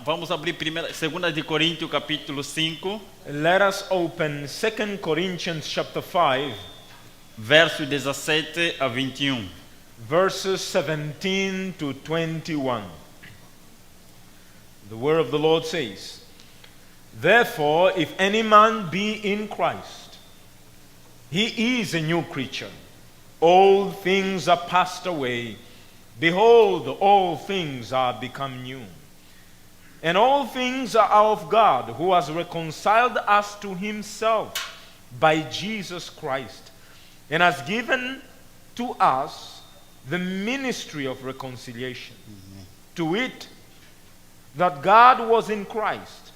Vamos abrir segunda de Coríntios, capítulo 5, Let us open 2 Corinthians chapter 5, versos 17 a 21. verses 17 to 21. The word of the Lord says, "Therefore, if any man be in Christ, he is a new creature. Old things are passed away. Behold, all things are become new. And all things are of God, who has reconciled us to himself by Jesus Christ, and has given to us the ministry of reconciliation. To wit, that God was in Christ,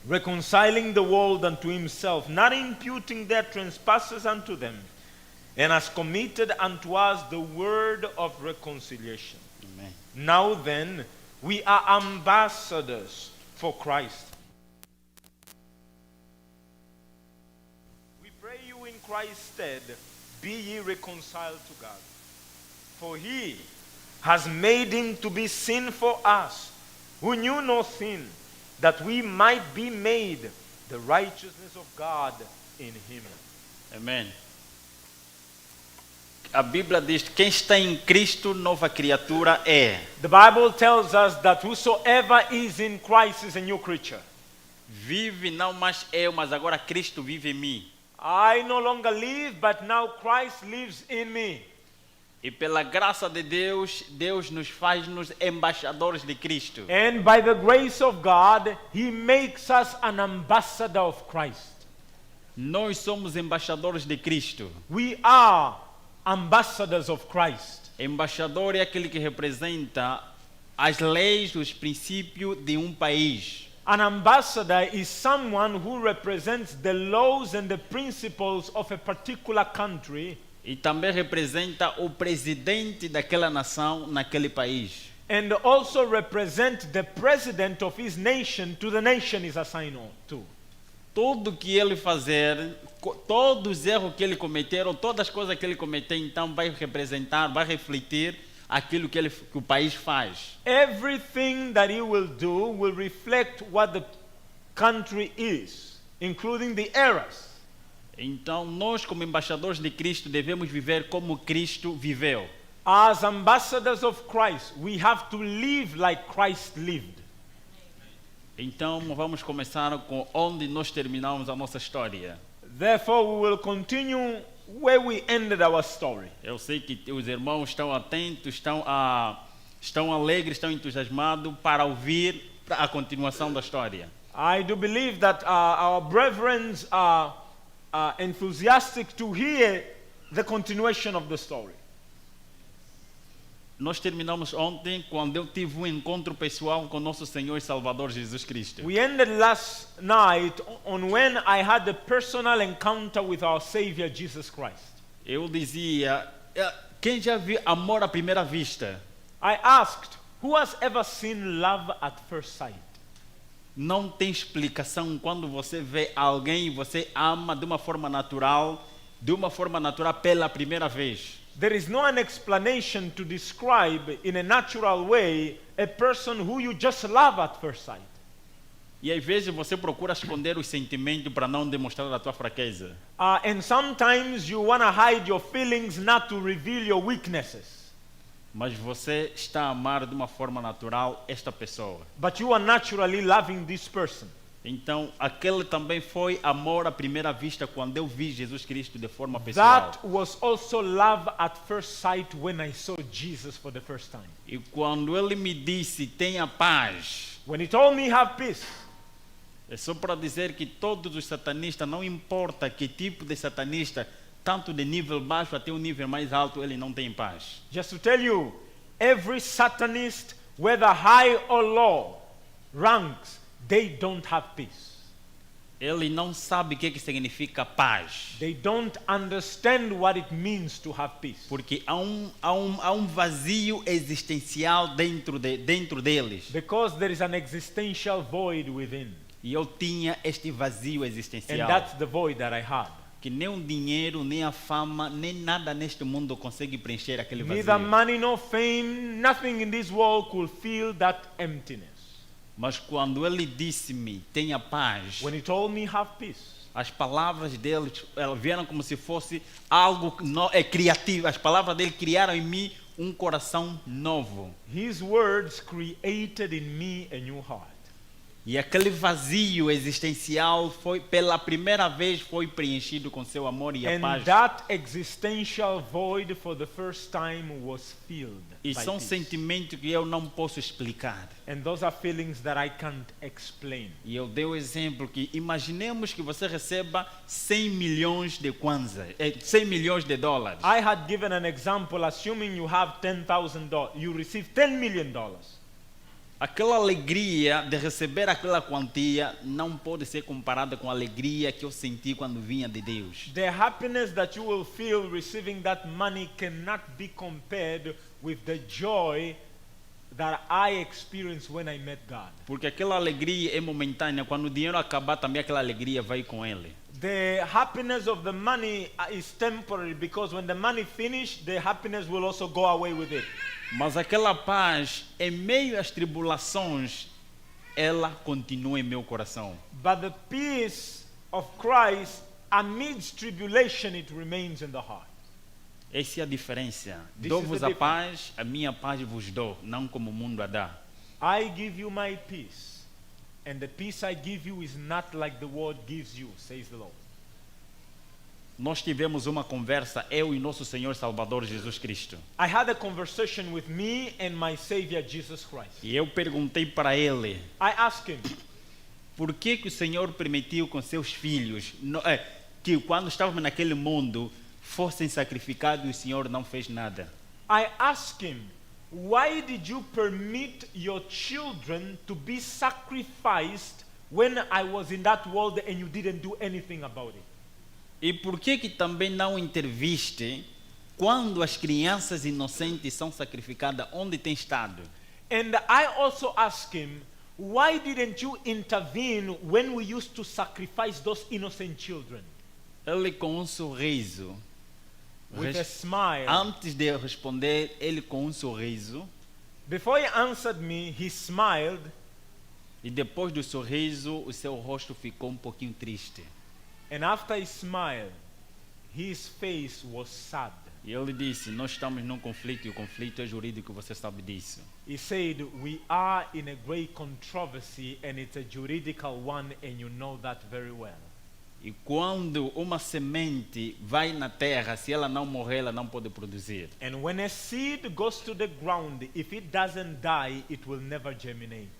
reconciling the world unto himself, not imputing their trespasses unto them, and has committed unto us the word of reconciliation. Amém. Now then, we are ambassadors for Christ. We pray you in Christ's stead, be ye reconciled to God. For he has made him to be sin for us, who knew no sin, that we might be made the righteousness of God in him." Amém. A Bíblia diz: quem está em Cristo, nova criatura é. The Bible tells us that whosoever is in Christ is a new creature. Vive não mais eu, mas agora Cristo vive em mim. I no longer live, but now Christ lives in me. E pela graça de Deus, Deus nos faz-nos embaixadores de Cristo. And by the grace of God, he makes us an ambassador of Christ. Nós somos embaixadores de Cristo. We are ambassadors of Christ. Embaixador é aquele que representa as leis, os princípios de um país. An ambassador is someone who represents the laws and the principles of a particular country, E também representa o presidente daquela nação naquele país. and also represent the president of his nation to the nation is assigned to. Tudo que ele fazer, todos os erros que ele cometer, ou todas as coisas que ele cometer, então vai representar, vai refletir aquilo que o país faz. Everything that he will do will reflect what the country is, including the errors. Então, nós como embaixadores de Cristo devemos viver como Cristo viveu. As ambassadors of Christ, we have to live like Christ lived. Então, vamos começar com onde nós terminamos a nossa história. Therefore, we will continue where we ended our story. Eu sei que os irmãos estão atentos, estão alegres, estão entusiasmados para ouvir a continuação da história. I do believe that our brethren are enthusiastic to hear the continuation of the story. Nós terminamos ontem quando eu tive um encontro pessoal com nosso Senhor e Salvador Jesus Cristo. We ended last night on when I had a personal encounter with our Savior Jesus Christ. Eu dizia, quem já viu amor à primeira vista? I asked, who has ever seen love at first sight? Não tem explicação quando você vê alguém e você ama de uma forma natural pela primeira vez. There is no an explanation to describe in a natural way a person who you just love at first sight. E às vezes você procura esconder os sentimentos para não demonstrar a tua fraqueza. And sometimes you want to hide your feelings not to reveal your weaknesses. Mas você está a amar de uma forma natural esta pessoa. But you are naturally loving this person. Então, aquele também foi amor à primeira vista quando eu vi Jesus Cristo de forma pessoal. That was also love at first sight when I saw Jesus for the first time. E quando ele me disse, tenha paz, When he told me have peace, é só para dizer que todos os satanistas, não importa que tipo de satanista, tanto de nível baixo até o nível mais alto, ele não tem paz. just to tell you, every Satanist, whether high or low ranks, they don't have peace. Ele não sabe o que significa paz. They don't understand what it means to have peace. Porque há um vazio existencial dentro deles. Because there is an existential void within. E eu tinha este vazio And existencial. that's the void that I had. que nem o dinheiro, nem a fama, nem nada neste mundo consegue preencher aquele Neither vazio. money nor fame, nothing in this world could fill that emptiness. Mas quando ele disse-me, tenha paz, When he told me, have peace, as palavras dele elas vieram como se fosse algo criativo. As palavras dele criaram em mim um coração novo. his words created in me a new heart. E aquele vazio existencial foi pela primeira vez foi preenchido com seu amor e a And paz. that existential void for the first time was filled E by são peace. sentimentos que eu não posso explicar. And those are feelings that I can't explain. E eu dei o exemplo que imaginemos que você receba 100 milhões de kwanza, 100 milhões de dólares. I had given an example, assuming you have $10,000, you receive $10 million. Aquela alegria de receber aquela quantia não pode ser comparada com a alegria que eu senti quando vinha de Deus. The happiness that you will feel receiving that money cannot be compared with the joy that I experienced when I met God. Porque aquela alegria é momentânea, quando o dinheiro acabar também aquela alegria vai com ele. The happiness of the money is temporary, because when the money finishes, the happiness will also go away with it. Mas aquela paz, em meio às tribulações, ela continua em meu coração. But the peace of Christ, amidst tribulation, it remains in the heart. Essa é a diferença. This Dou-vos is the a difference. paz, a minha paz vos dou, não como o mundo a dá. I give you my peace, and the peace I give you is not like the world gives you, says the Lord. Nós tivemos uma conversa, eu e nosso Senhor Salvador Jesus Cristo. I had a conversation with me and my Savior Jesus Christ. E eu perguntei para ele, I asked him, por que o Senhor permitiu com seus filhos, que quando estávamos naquele mundo, fossem sacrificados e o Senhor não fez nada? I asked him, why did you permit your children to be sacrificed when I was in that world and you didn't do anything about it? E por que também não interviste quando as crianças inocentes são sacrificadas onde tem estado? And I also asked him, why didn't you intervene when we used to sacrifice those innocent children? Ele com um sorriso, With a smile. antes de eu responder, ele com um sorriso, Before he answered me, he smiled, e depois do sorriso, o seu rosto ficou um pouquinho triste. and after he smiled, his face was sad. E ele disse, nós estamos num conflito, e o conflito é jurídico, você sabe disso. He said, we are in a great controversy, and it's a juridical one, and you know that very well. E quando uma semente vai na terra, se ela não morrer, ela não pode produzir. And when a seed goes to the ground, if it doesn't die, it will never germinate.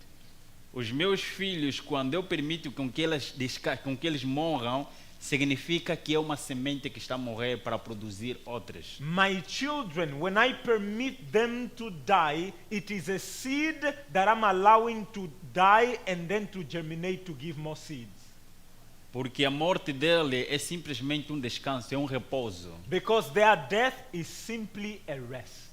Os meus filhos, quando eu permito com que eles morram, significa que é uma semente que está a morrer para produzir outras. My children, when I permit them to die, it is a seed that I'm allowing to die and then to germinate to give more seeds. Porque a morte dele é simplesmente um descanso, é um repouso. Because their death is simply a rest.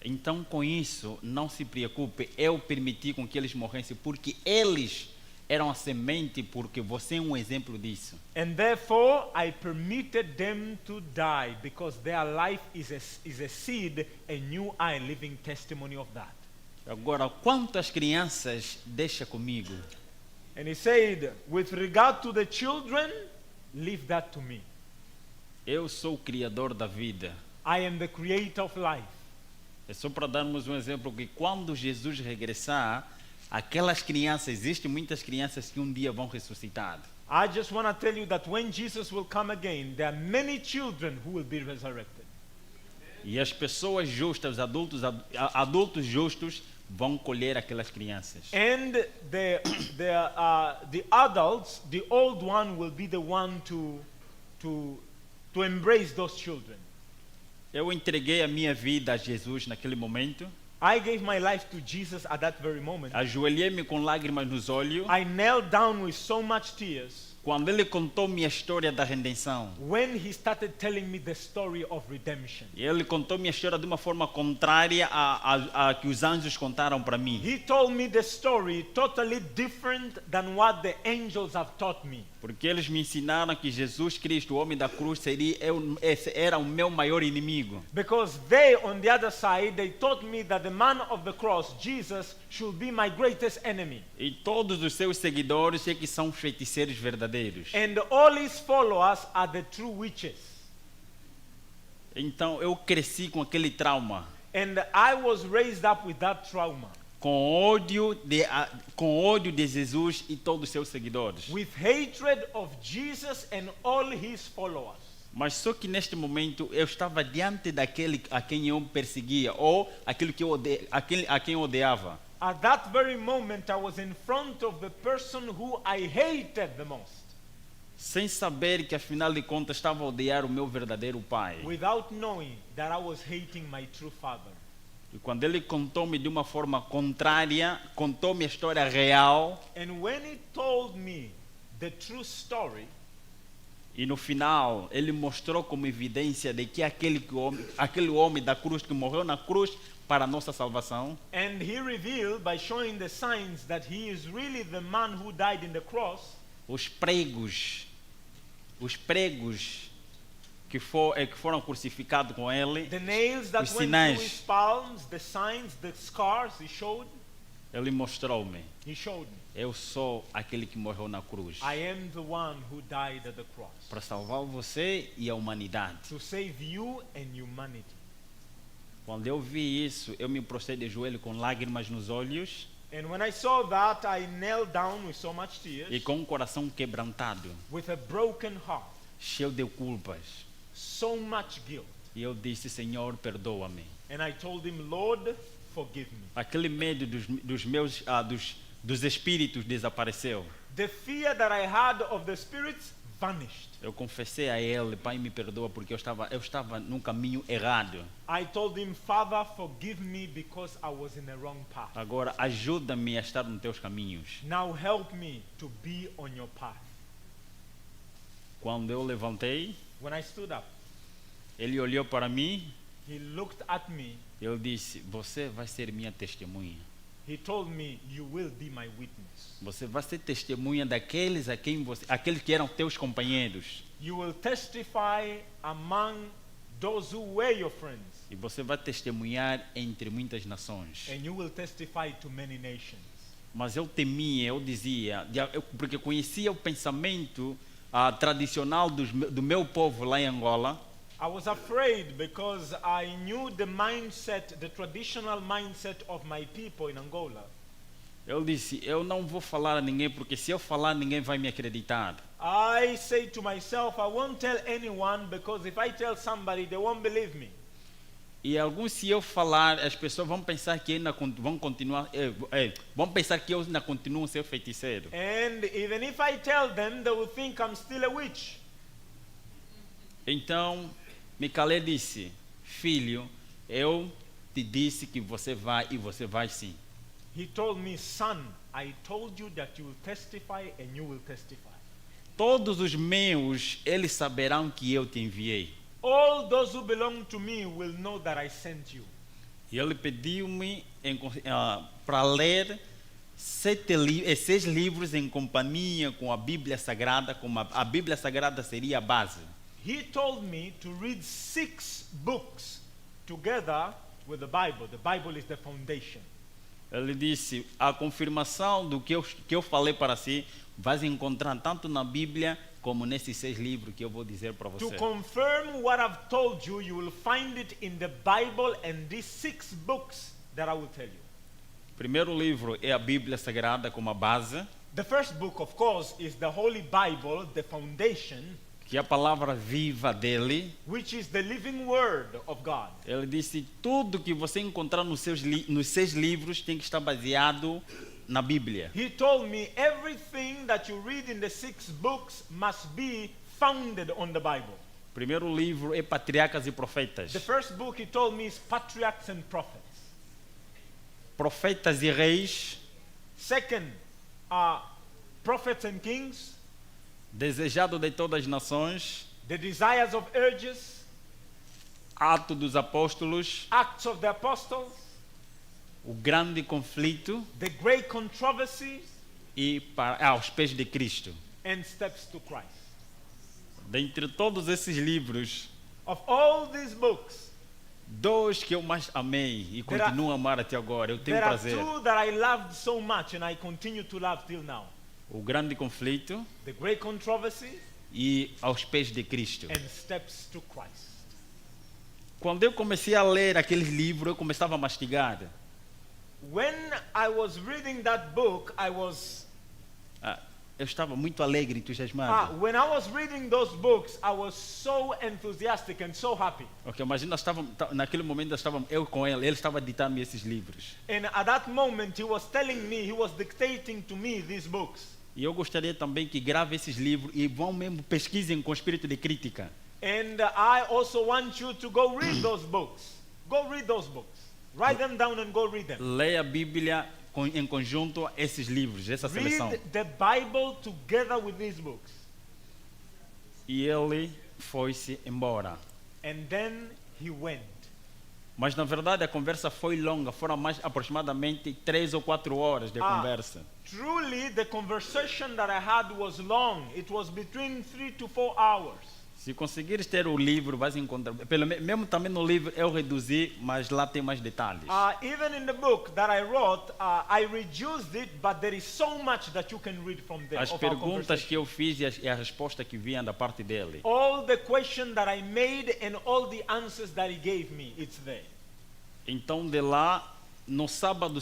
Então, com isso, não se preocupe, eu permiti com que eles morressem, porque eles eram a semente, porque você é um exemplo disso. And therefore, I permitted them to die because their life is a seed, and you are a living testimony of that. Agora, quantas crianças deixa comigo? And he said, with regard to the children, leave that to me. Eu sou o criador da vida. I am the creator of life. É só para darmos um exemplo que quando Jesus regressar, aquelas crianças, existem muitas crianças que um dia vão ressuscitar. I just want to tell you that when Jesus will come again, there are many children who will be resurrected. E as pessoas justas, adultos justos, vão colher aquelas crianças. And the adults, the old one will be the one to embrace those children. Eu entreguei a minha vida a Jesus naquele momento. I gave my life to Jesus at that very moment. Ajoelhei-me com lágrimas nos olhos. I knelt down with so much tears. Quando ele contou minha história da redenção, when he started telling me the story of redemption. ele contou minha história de uma forma contrária a que os anjos contaram para mim. He told me the story totally different than what the angels have taught me. Porque eles me ensinaram que Jesus Cristo, o homem da cruz, era o meu maior inimigo. Because they, on the other side, they taught me that the man of the cross, Jesus, should be my greatest enemy. E todos os seus seguidores é que são feiticeiros verdadeiros. And all his followers are the true witches. Então eu cresci com aquele trauma, And I was raised up with that trauma, com ódio de Jesus e todos os seus seguidores. with hatred of Jesus and all his followers. Mas só que neste momento eu estava diante daquele a quem eu perseguia ou aquilo que a quem eu odiava. At that very moment, I was in front of the person who I hated the most, Sem saber que afinal de contas estava a odiar o meu verdadeiro pai. without knowing that I was hating my true father. E quando ele contou-me de uma forma contrária, contou-me a história real, And when he told me the true story, e no final ele mostrou como evidência de que aquele homem da cruz que morreu na cruz para a nossa salvação, and he revealed by showing the signs that he is really the man who died in the cross, os pregos que foram crucificados com ele, the nails that os went sinais. through his palms, the signs, the scars, he showed ele mostrou-me. me. Eu sou aquele que morreu na cruz I am the one who died at the cross para salvar você e a humanidade. to save you and humanity. Quando eu vi isso, eu me prostrei de joelho com lágrimas nos olhos And when I saw that, I knelt down with so much e tears, com um coração quebrantado, with a broken heart, cheio de culpas. so much guilt. E eu disse, Senhor, perdoa-me. And I told him, Lord, forgive me. Aquele medo dos espíritos desapareceu. The fear that I had of the spirits vanished. Eu confessei a ele, Pai, me perdoa porque eu estava num caminho errado. I told him, Father, forgive me because I was in the wrong path. Agora ajuda-me a estar nos teus caminhos. Now help me to be on your path. Quando eu levantei, When I stood up, ele olhou para mim, he looked at me. eu disse, você vai ser minha testemunha. He told me, you will be my witness. Você vai ser testemunha daqueles aqueles que eram teus companheiros. You will testify among those who were your friends. E você vai testemunhar entre muitas nações. And you will testify to many nations. Mas eu temia, eu dizia, porque eu conhecia o pensamento tradicional do meu povo lá em Angola. I was afraid because I knew the mindset, the traditional mindset of my people in Angola. Eu disse, eu não vou falar a ninguém, porque se eu falar, ninguém vai me acreditar. I say to myself, I won't tell anyone because if I tell somebody, they won't believe me. E alguns, se eu falar, as pessoas vão pensar que ainda vão continuar, vão pensar que eu ainda continuo a ser feiticeiro. And even if I tell them, they will think I'm still a witch. Então, Micalé disse, filho, eu te disse que você vai e você vai sim. He told me, son, I told you that you will testify and you will testify. Todos os meus, eles saberão que eu te enviei. All those who belong to me will know that I sent you. E ele pediu-me para ler 6 livros em companhia com a Bíblia Sagrada, como a Bíblia Sagrada seria a base. He told me to read 6 books together with the Bible. The Bible is the foundation. Ele disse, a confirmação do que eu falei para si, vais encontrar tanto na Bíblia como nesses 6 livros que eu vou dizer para você. To confirm what I've told you, you will find it in the Bible and these 6 books that I will tell you. O primeiro livro é a Bíblia Sagrada como a base, The first book, of course, is the Holy Bible, the foundation, que é a palavra viva dele. which is the living word of God. Ele disse, tudo que você encontrar nos 6 livros tem que estar baseado na Bíblia. He told me everything that you read in the 6 books must be founded on the Bible. O primeiro livro é Patriarcas e Profetas. The first book he told me is Patriarchs and Prophets. Profetas e Reis. Second, Prophets and Kings. Desejado de todas as nações, The Desires of Urges, Atos dos Apóstolos, Acts of the Apostles, O Grande Conflito The Great Controversies, e Aos Pés de Cristo. and Steps to Christ. Dentre todos esses livros, Of all these books, dois que eu mais amei e There are- continuo a amar até agora, eu tenho there are prazer. two that I loved so much and I continue to love till now. O Grande Conflito The Great Controversies e Aos Pés de Cristo. and Steps to Christ. Quando eu comecei a ler aqueles livros, eu começava a mastigar. When I was reading that book, Eu estava muito alegre, entusiasmado. when I was reading those books, I was so enthusiastic and so happy. Ok, imagina, naquele momento nós estávamos, eu com ele estava ditando esses livros. And at that moment, he was telling me, he was dictating to me these books. E eu gostaria também que grave esses livros e vão mesmo pesquisem com espírito de crítica. And I also want you to go read those books. Go read those books. Write them down and go read them. Leia a Bíblia em conjunto a esses livros, essa seleção. Read the Bible together with these books. E ele foi-se embora. And then he went. Mas na verdade a conversa foi longa, foram mais aproximadamente 3 ou 4 horas de conversa. Truly, the conversation that I had was long. It was between 3 to 4 hours. Se conseguires ter o livro, vais encontrar. Mesmo também no livro eu reduzi, mas lá tem mais detalhes. Even in the book that I wrote, I reduced it, but there is so much that you can read from there. As of our perguntas conversation. que eu fiz e a resposta que vinha da parte dele. All the question that I made and all the answers that he gave me, it's there. Então de lá, no sábado,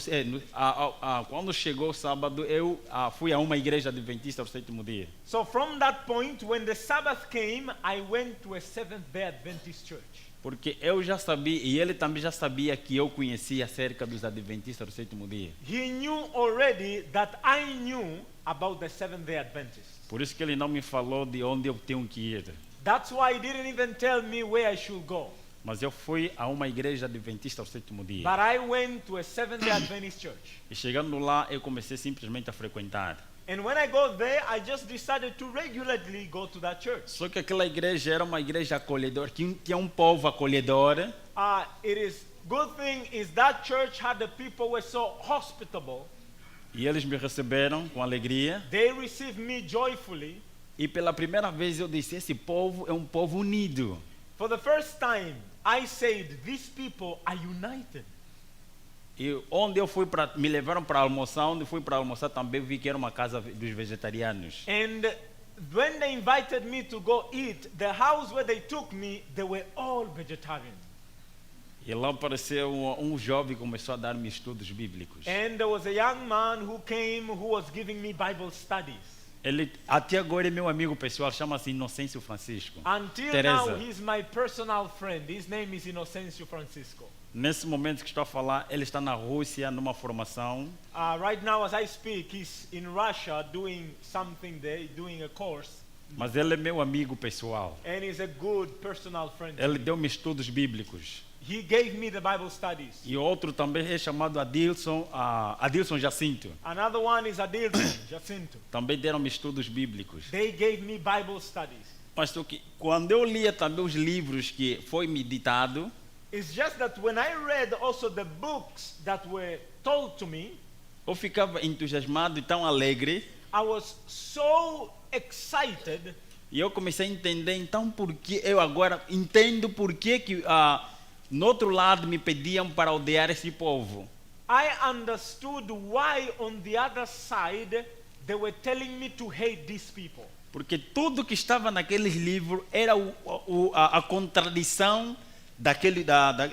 quando chegou o sábado, eu fui a uma igreja adventista ao 7º dia. So from that point, when the Sabbath came, I went to a Seventh-day Adventist church. Porque eu já sabia, e ele também já sabia que eu conhecia acerca dos adventistas do 7º dia. He knew already that I knew about the Seventh-day Adventists. Por isso que ele não me falou de onde eu tenho que ir. That's why he didn't even tell me where I should go. Mas eu fui a uma igreja adventista ao 7º dia. But I went to a Seventh-day Adventist church. E chegando lá, eu comecei simplesmente a frequentar. And when I go there, I just decided to regularly go to that church. Só que aquela igreja era uma igreja acolhedora, que tinha um povo acolhedor. It is good thing is that church had the people were so hospitable. E eles me receberam com alegria. They received me joyfully. E pela primeira vez eu disse, esse povo é um povo unido. For the first time, I said, these people are united. E onde eu fui me levaram para almoçar, onde fui para almoçar também vi que era uma casa dos vegetarianos. And when they invited me to go eat, the house where they took me, they were all vegetarian. E lá apareceu um jovem que começou a dar-me estudos bíblicos. And there was a young man who came who was giving me Bible studies. Ele até agora é meu amigo pessoal, chama-se Inocêncio Francisco. Until Teresa. now, he's my personal friend. His name is Inocencio Francisco. Nesse momento que estou a falar, ele está na Rússia numa formação. Right now, as I speak, he's in Russia doing something there, doing a course. Mas ele é meu amigo pessoal. And he's a good personal friend. Ele deu-me estudos bíblicos. He gave me the Bible studies. E outro também é chamado Adilson Jacinto. Another one is Adilson Jacinto. Também deram-me estudos bíblicos. They gave me Bible studies. Mas quando eu lia também os livros que foi me ditado, It's just that when I read also the books that were told to me, eu ficava entusiasmado e tão alegre. I was so excited. E eu comecei a entender, então, porque eu agora entendo por que no outro lado me pediam para odiar esse povo. I understood why on the other side they were telling me to hate these people. Porque tudo que estava naqueles livros era a contradição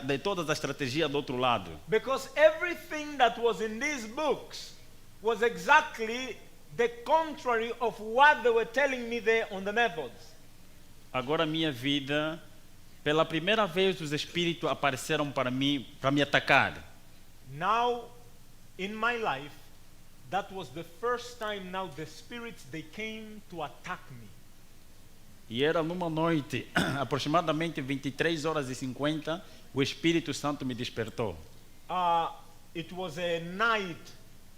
de toda a estratégia do outro lado. Because everything that was in these books was exactly the contrary of what they were telling me there on the methods. Agora minha vida, pela primeira vez os espíritos apareceram para mim, para me atacar. Now, in my life, that was the first time now the spirits they came to attack me. E era numa noite, aproximadamente 23h50, o Espírito Santo me despertou. It was a night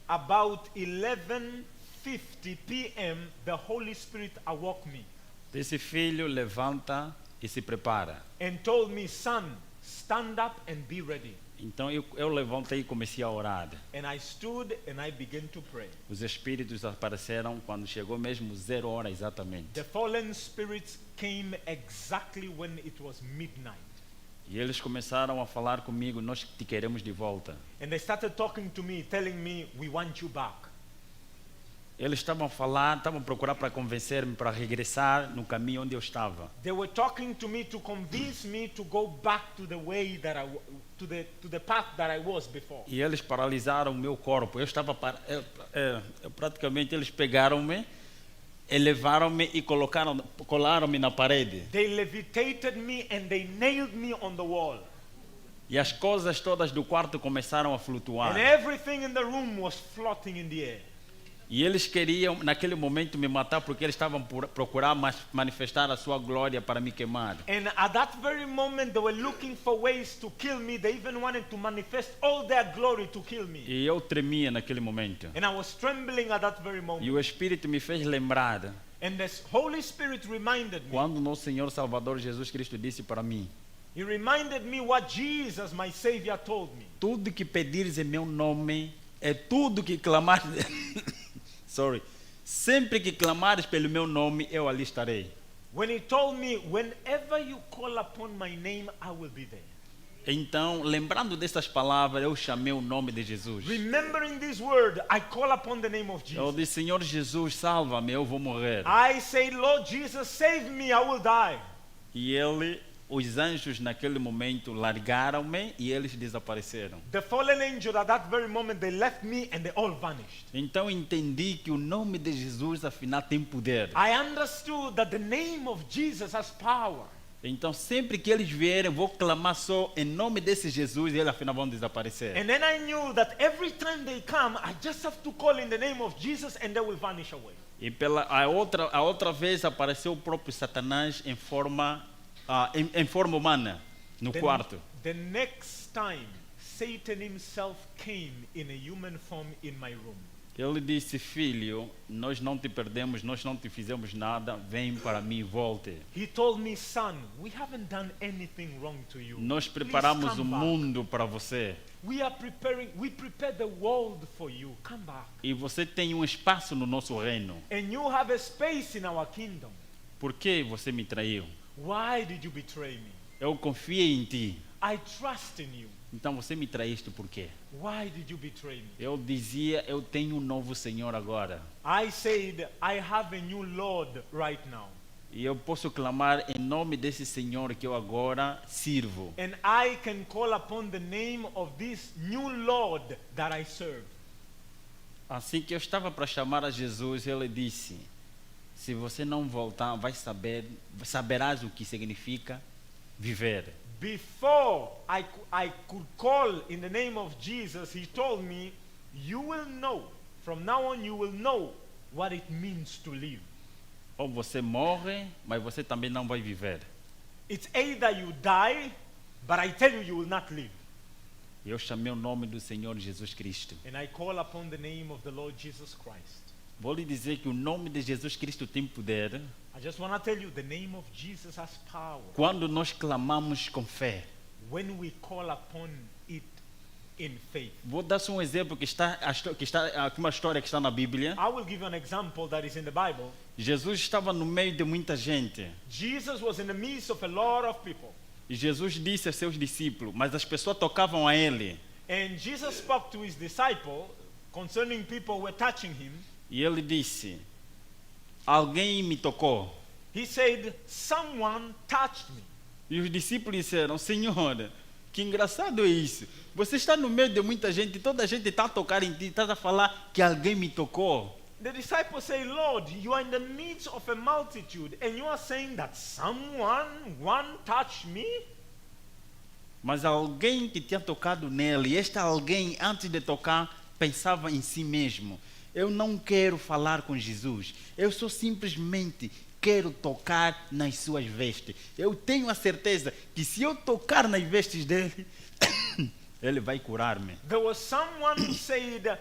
about 11:30 1:50 p.m., the Holy Spirit awoke me Disse: filho, levanta e se prepara. and told me, son, stand up and be ready. Então eu levantei e comecei a orar. And I stood and I began to pray. Os espíritos apareceram quando chegou mesmo 0 horas exatamente. The fallen spirits came exactly when it was midnight. E eles começaram a falar comigo: nós te queremos de volta. And they started talking to me, telling me, we want you back. Eles estavam a falar, estavam a procurar para convencer-me para regressar no caminho onde eu estava. They were talking to me to convince me to go back to the way that to the path that I was before. E eles paralisaram o meu corpo. Eu estava praticamente eles pegaram-me, elevaram-me e colaram-me na parede. They levitated me and they nailed me on the wall. E as coisas todas do quarto começaram a flutuar. And everything in the room was floating in the air. E eles queriam, naquele momento, me matar porque eles estavam procurar manifestar a sua glória para me queimar. And at that very moment, they were looking for ways to kill me. They even wanted to manifest all their glory to kill me. E eu tremia naquele momento. And I was trembling at that very E moment. o Espírito me fez lembrar And the Holy Spirit reminded me. quando nosso Senhor Salvador Jesus Cristo disse para mim: He reminded me what Jesus, my Savior, told me. tudo que pedires em meu nome, é tudo que clamares. Sempre que clamares pelo meu nome, eu ali estarei. When he told me, whenever you call upon my name, I will be there. Então, lembrando dessas palavras, eu chamei o nome de Jesus. Remembering this word, I call upon the name of Eu Jesus. disse: Senhor Jesus, salva-me, eu vou morrer. I say, Lord Jesus, save me, I will die. E os anjos naquele momento largaram-me e eles desapareceram. The fallen angel at that very moment, they left me and they all vanished. Então entendi que o nome de Jesus afinal tem poder. I understood that the name of Jesus has power. Então sempre que eles vierem, vou clamar só em nome desse Jesus e eles afinal vão desaparecer. And then I knew that every time they come, I just have to call in the name of Jesus and they will vanish away. E a outra vez apareceu o próprio Satanás em forma humana no quarto. The next time, Satan himself came in a human form in my room. Ele disse: filho, nós não te perdemos, nós não te fizemos nada, vem para mim, volte. He told me, son, we haven't done anything wrong to you. Nós Please preparamos come o back. mundo para você. We prepared the world for you. Come back. E você tem um espaço no nosso reino. And you have a space in our kingdom. Por que você me traiu? Why did you betray me? Eu confiei em ti. I trust in you. Então você me traíste por quê? Why did you betray me? Eu dizia: eu tenho um novo Senhor agora. I said, I have a new Lord right now. E eu posso clamar em nome desse Senhor que eu agora sirvo. And I can call upon the name of this new Lord that I serve. Assim que eu estava para chamar a Jesus, ele disse: se você não voltar, saberás o que significa viver. Before I could call in the name of Jesus, he told me, you will know, from now on you will know what it means to live. Ou você morre, mas você também não vai viver. It's either you die, but I tell you, you will not live. Eu chamei o nome do Senhor Jesus Cristo. And I call upon the name of the Lord Jesus Christ. Vou lhe dizer que o nome de Jesus Cristo tem poder I just want to tell you, the name of Jesus has power. quando nós clamamos com fé. When we call upon it in faith. Vou dar só um exemplo que está aqui, uma história que está na Bíblia. I will give you an example that is in the Bible. Jesus estava no meio de muita gente. Jesus was in the midst of a lot of people. E Jesus disse a seus discípulos, mas as pessoas tocavam a ele. And Jesus spoke to his disciple concerning people who were touching him. E ele disse: alguém me tocou. He said, someone touched me. E os discípulos disseram: Senhor, que engraçado é isso. Você está no meio de muita gente, toda a gente está a tocar em ti, está a falar que alguém me tocou. The disciples say, Lord, you are in the midst of a multitude and you are saying that one touched me? Mas alguém que tinha tocado nele, e este alguém, antes de tocar, pensava em si mesmo: eu não quero falar com Jesus, eu só simplesmente quero tocar nas suas vestes. Eu tenho a certeza que se eu tocar nas vestes dele, ele vai curar-me. There was someone who said,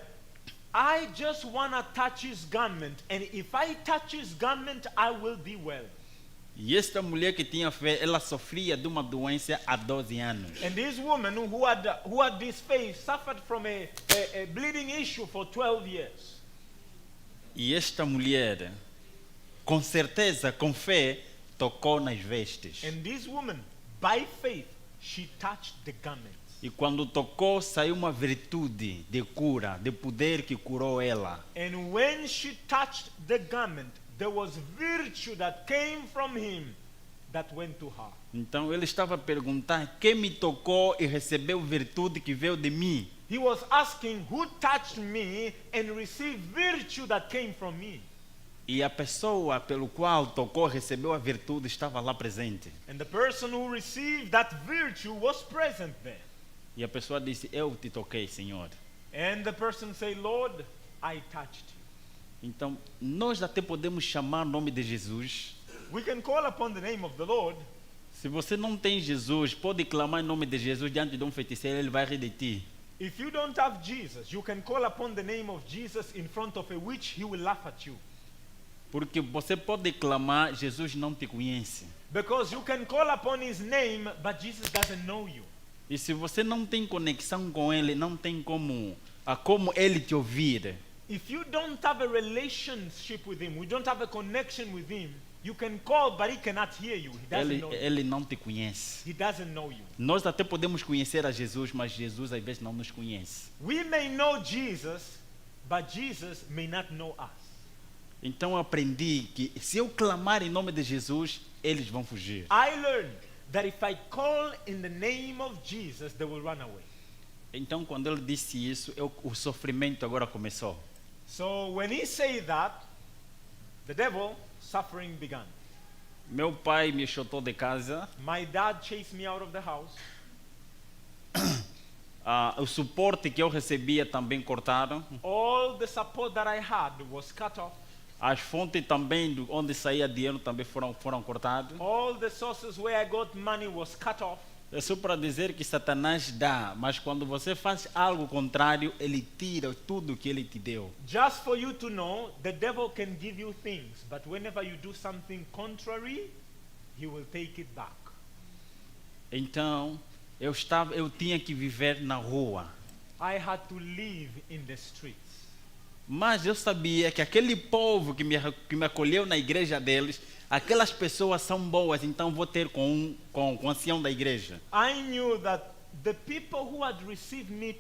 I just want to touch his garment, and if I touch his garment, I will be well. E esta mulher que tinha fé, ela sofria de uma doença há 12 anos. And this woman who had this faith suffered from a bleeding issue for 12 years. E esta mulher, com certeza, com fé, tocou nas vestes. And this woman, by faith, she touched the garment. E quando tocou, saiu uma virtude de cura, de poder que curou ela. And when she touched the garment, there was virtue that came from him that went to her. Então ele estava a perguntar: quem me tocou e recebeu virtude que veio de mim? He was asking who touched me and received virtue that came from me. E a pessoa pelo qual tocou, recebeu a virtude, estava lá presente. And the person who received that virtue was present there. E a pessoa disse: eu te toquei, Senhor. And the person said, Lord, I touched you. Então, nós até podemos chamar o nome de Jesus. We can call upon the name of the Lord. Se você não tem Jesus, pode clamar em nome de Jesus diante de um feiticeiro, ele vai rir de ti. If you don't have Jesus, you can call upon the name of Jesus in front of a witch, he will laugh at you. Porque você pode clamar, Jesus não te conhece. Because you can call upon his name, but Jesus doesn't know you. E se você não tem conexão com ele, não tem como ele te ouvir. If you don't have a relationship with him, you don't have a connection with him, you can call, but he cannot hear you. He doesn't know you. Ele não te conhece. He doesn't know you. Nós até podemos conhecer a Jesus, mas Jesus às vezes não nos conhece. We may know Jesus, but Jesus may not know us. Então eu aprendi que se eu clamar em nome de Jesus, eles vão fugir. I learned that if I call in the name of Jesus, they will run away. Então quando ele disse isso, o sofrimento agora começou. So when he said that, the devil suffering began. Meu pai me chutou de casa. My dad chased me out of the house. O suporte que eu recebia também cortaram. All the support that I had was cut off. As fontes também onde saía dinheiro também foram cortadas. All the sources where I got money was cut off. É só para dizer que Satanás dá, mas quando você faz algo contrário, ele tira tudo que ele te deu. Just for you to know, the devil can give you things, but whenever you do something contrary, he will take it back. Então, eu tinha que viver na rua. I had to live in the streets. Mas eu sabia que aquele povo que me acolheu na igreja deles, aquelas pessoas são boas, então vou ter com o ancião da igreja. I knew that the people who had received me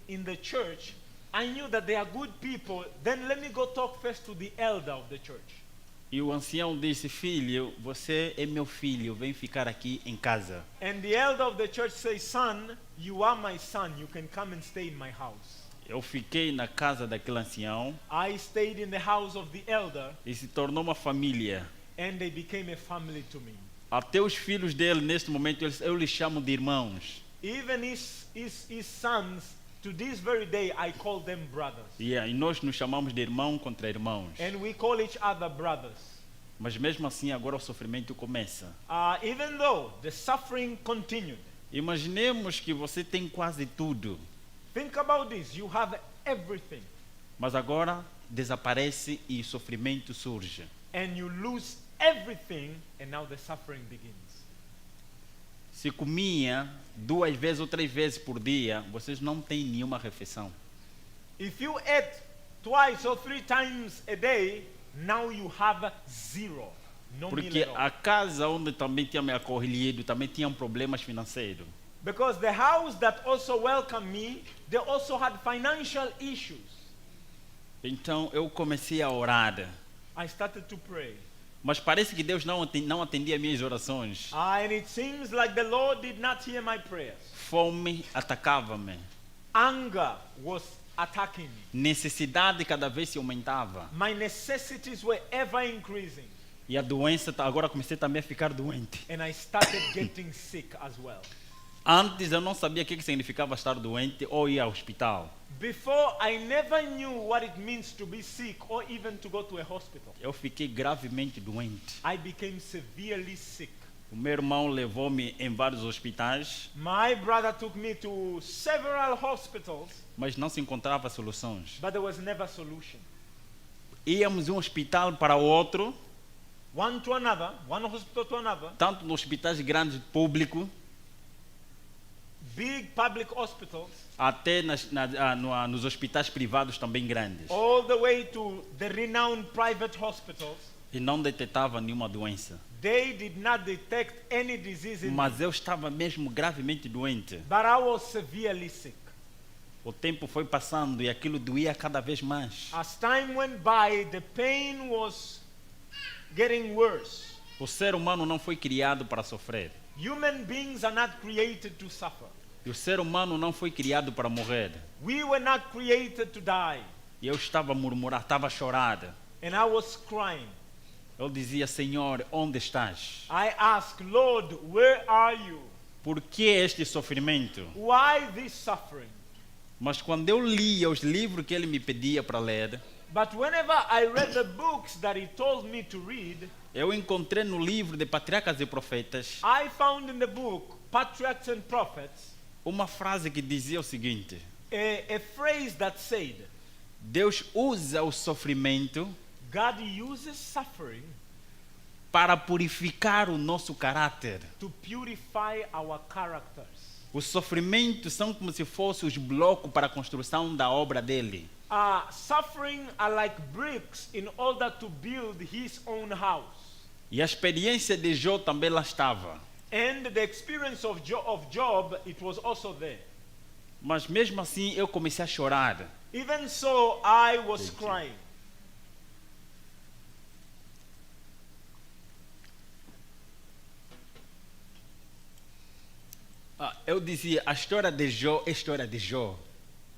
in the church, I knew that they are good people. Then let me go talk first to the elder of the church. E o ancião disse: filho, você é meu filho, vem ficar aqui em casa. And the elder of the church says, son, you are my son, you can come and stay in my house. Eu fiquei na casa daquele ancião. I stayed in the house of the elder. E se tornou uma família. And they became a family to me. Até os filhos dele, neste momento, eu lhes chamo de irmãos. Even his sons, to this very day, I call them brothers. E nós nos chamamos de irmão contra irmãos. And we call each other brothers. Mas mesmo assim, agora o sofrimento começa. Even though the suffering continued. Imaginemos que você tem quase tudo. Think about this, you have everything. Mas agora desaparece e o sofrimento surge. And you lose everything, and now the suffering begins. Se comia 2 vezes ou 3 vezes por dia, vocês não têm nenhuma refeição. If you ate 2 or 3 times a day, now you have 0. No Porque meal at all. a casa onde também tinha me acolhido também tinha problemas financeiros. Because the house that also welcomed me, they also had financial issues. Então eu comecei a orar. I started to pray. Mas parece que Deus não atendia minhas orações. And it seems like the Lord did not hear my prayers. Fome atacava-me. Anger was attacking me. Necessidade cada vez se aumentava. My necessities were ever increasing. E a doença, agora comecei também a ficar doente. And I started getting sick as well. Antes eu não sabia o que significava estar doente ou ir ao hospital. Before, I never knew what it means to be sick or even to go to a hospital. Eu fiquei gravemente doente. I became severely sick. O meu irmão levou-me em vários hospitais, My brother took me to several hospitals, mas não se encontrava soluções. but there was never a solution. Íamos de um hospital para o outro, One to another, one hospital to another, tanto nos hospitais grandes público, big public hospitals, até nos hospitais privados também grandes. all the way to the renowned private hospitals. E não detectava nenhuma doença. They did not detect any disease in me, Mas eu estava mesmo gravemente doente. but I was severely sick. O tempo foi passando e aquilo doía cada vez mais. As time went by, the pain was getting worse. O ser humano não foi criado para sofrer. Human beings are not created to suffer. E o ser humano não foi criado para morrer. We were not created to die. E eu estava a murmurar, estava a chorar. And I was crying. Eu dizia, Senhor, onde estás? I asked, Lord, where are you? Por que este sofrimento? Why this suffering? Mas quando eu lia os livros que ele me pedia para ler, But whenever I read the books that he told me to read, eu encontrei no livro de Patriarcas e Profetas I found in the book, Patriarchs and Prophets, uma frase que dizia o seguinte: a phrase that said, Deus usa o sofrimento God uses suffering para purificar o nosso caráter. to purify our characters. Os sofrimentos são como se fossem os blocos para a construção da obra dele. Suffering are like bricks in order to build his own house. E a experiência de Jó também lá estava. And the experience of Job, it was also there. Mas mesmo assim eu comecei a chorar. Even so, I was crying. Eu dizia, a história de Jó é a história de Jó.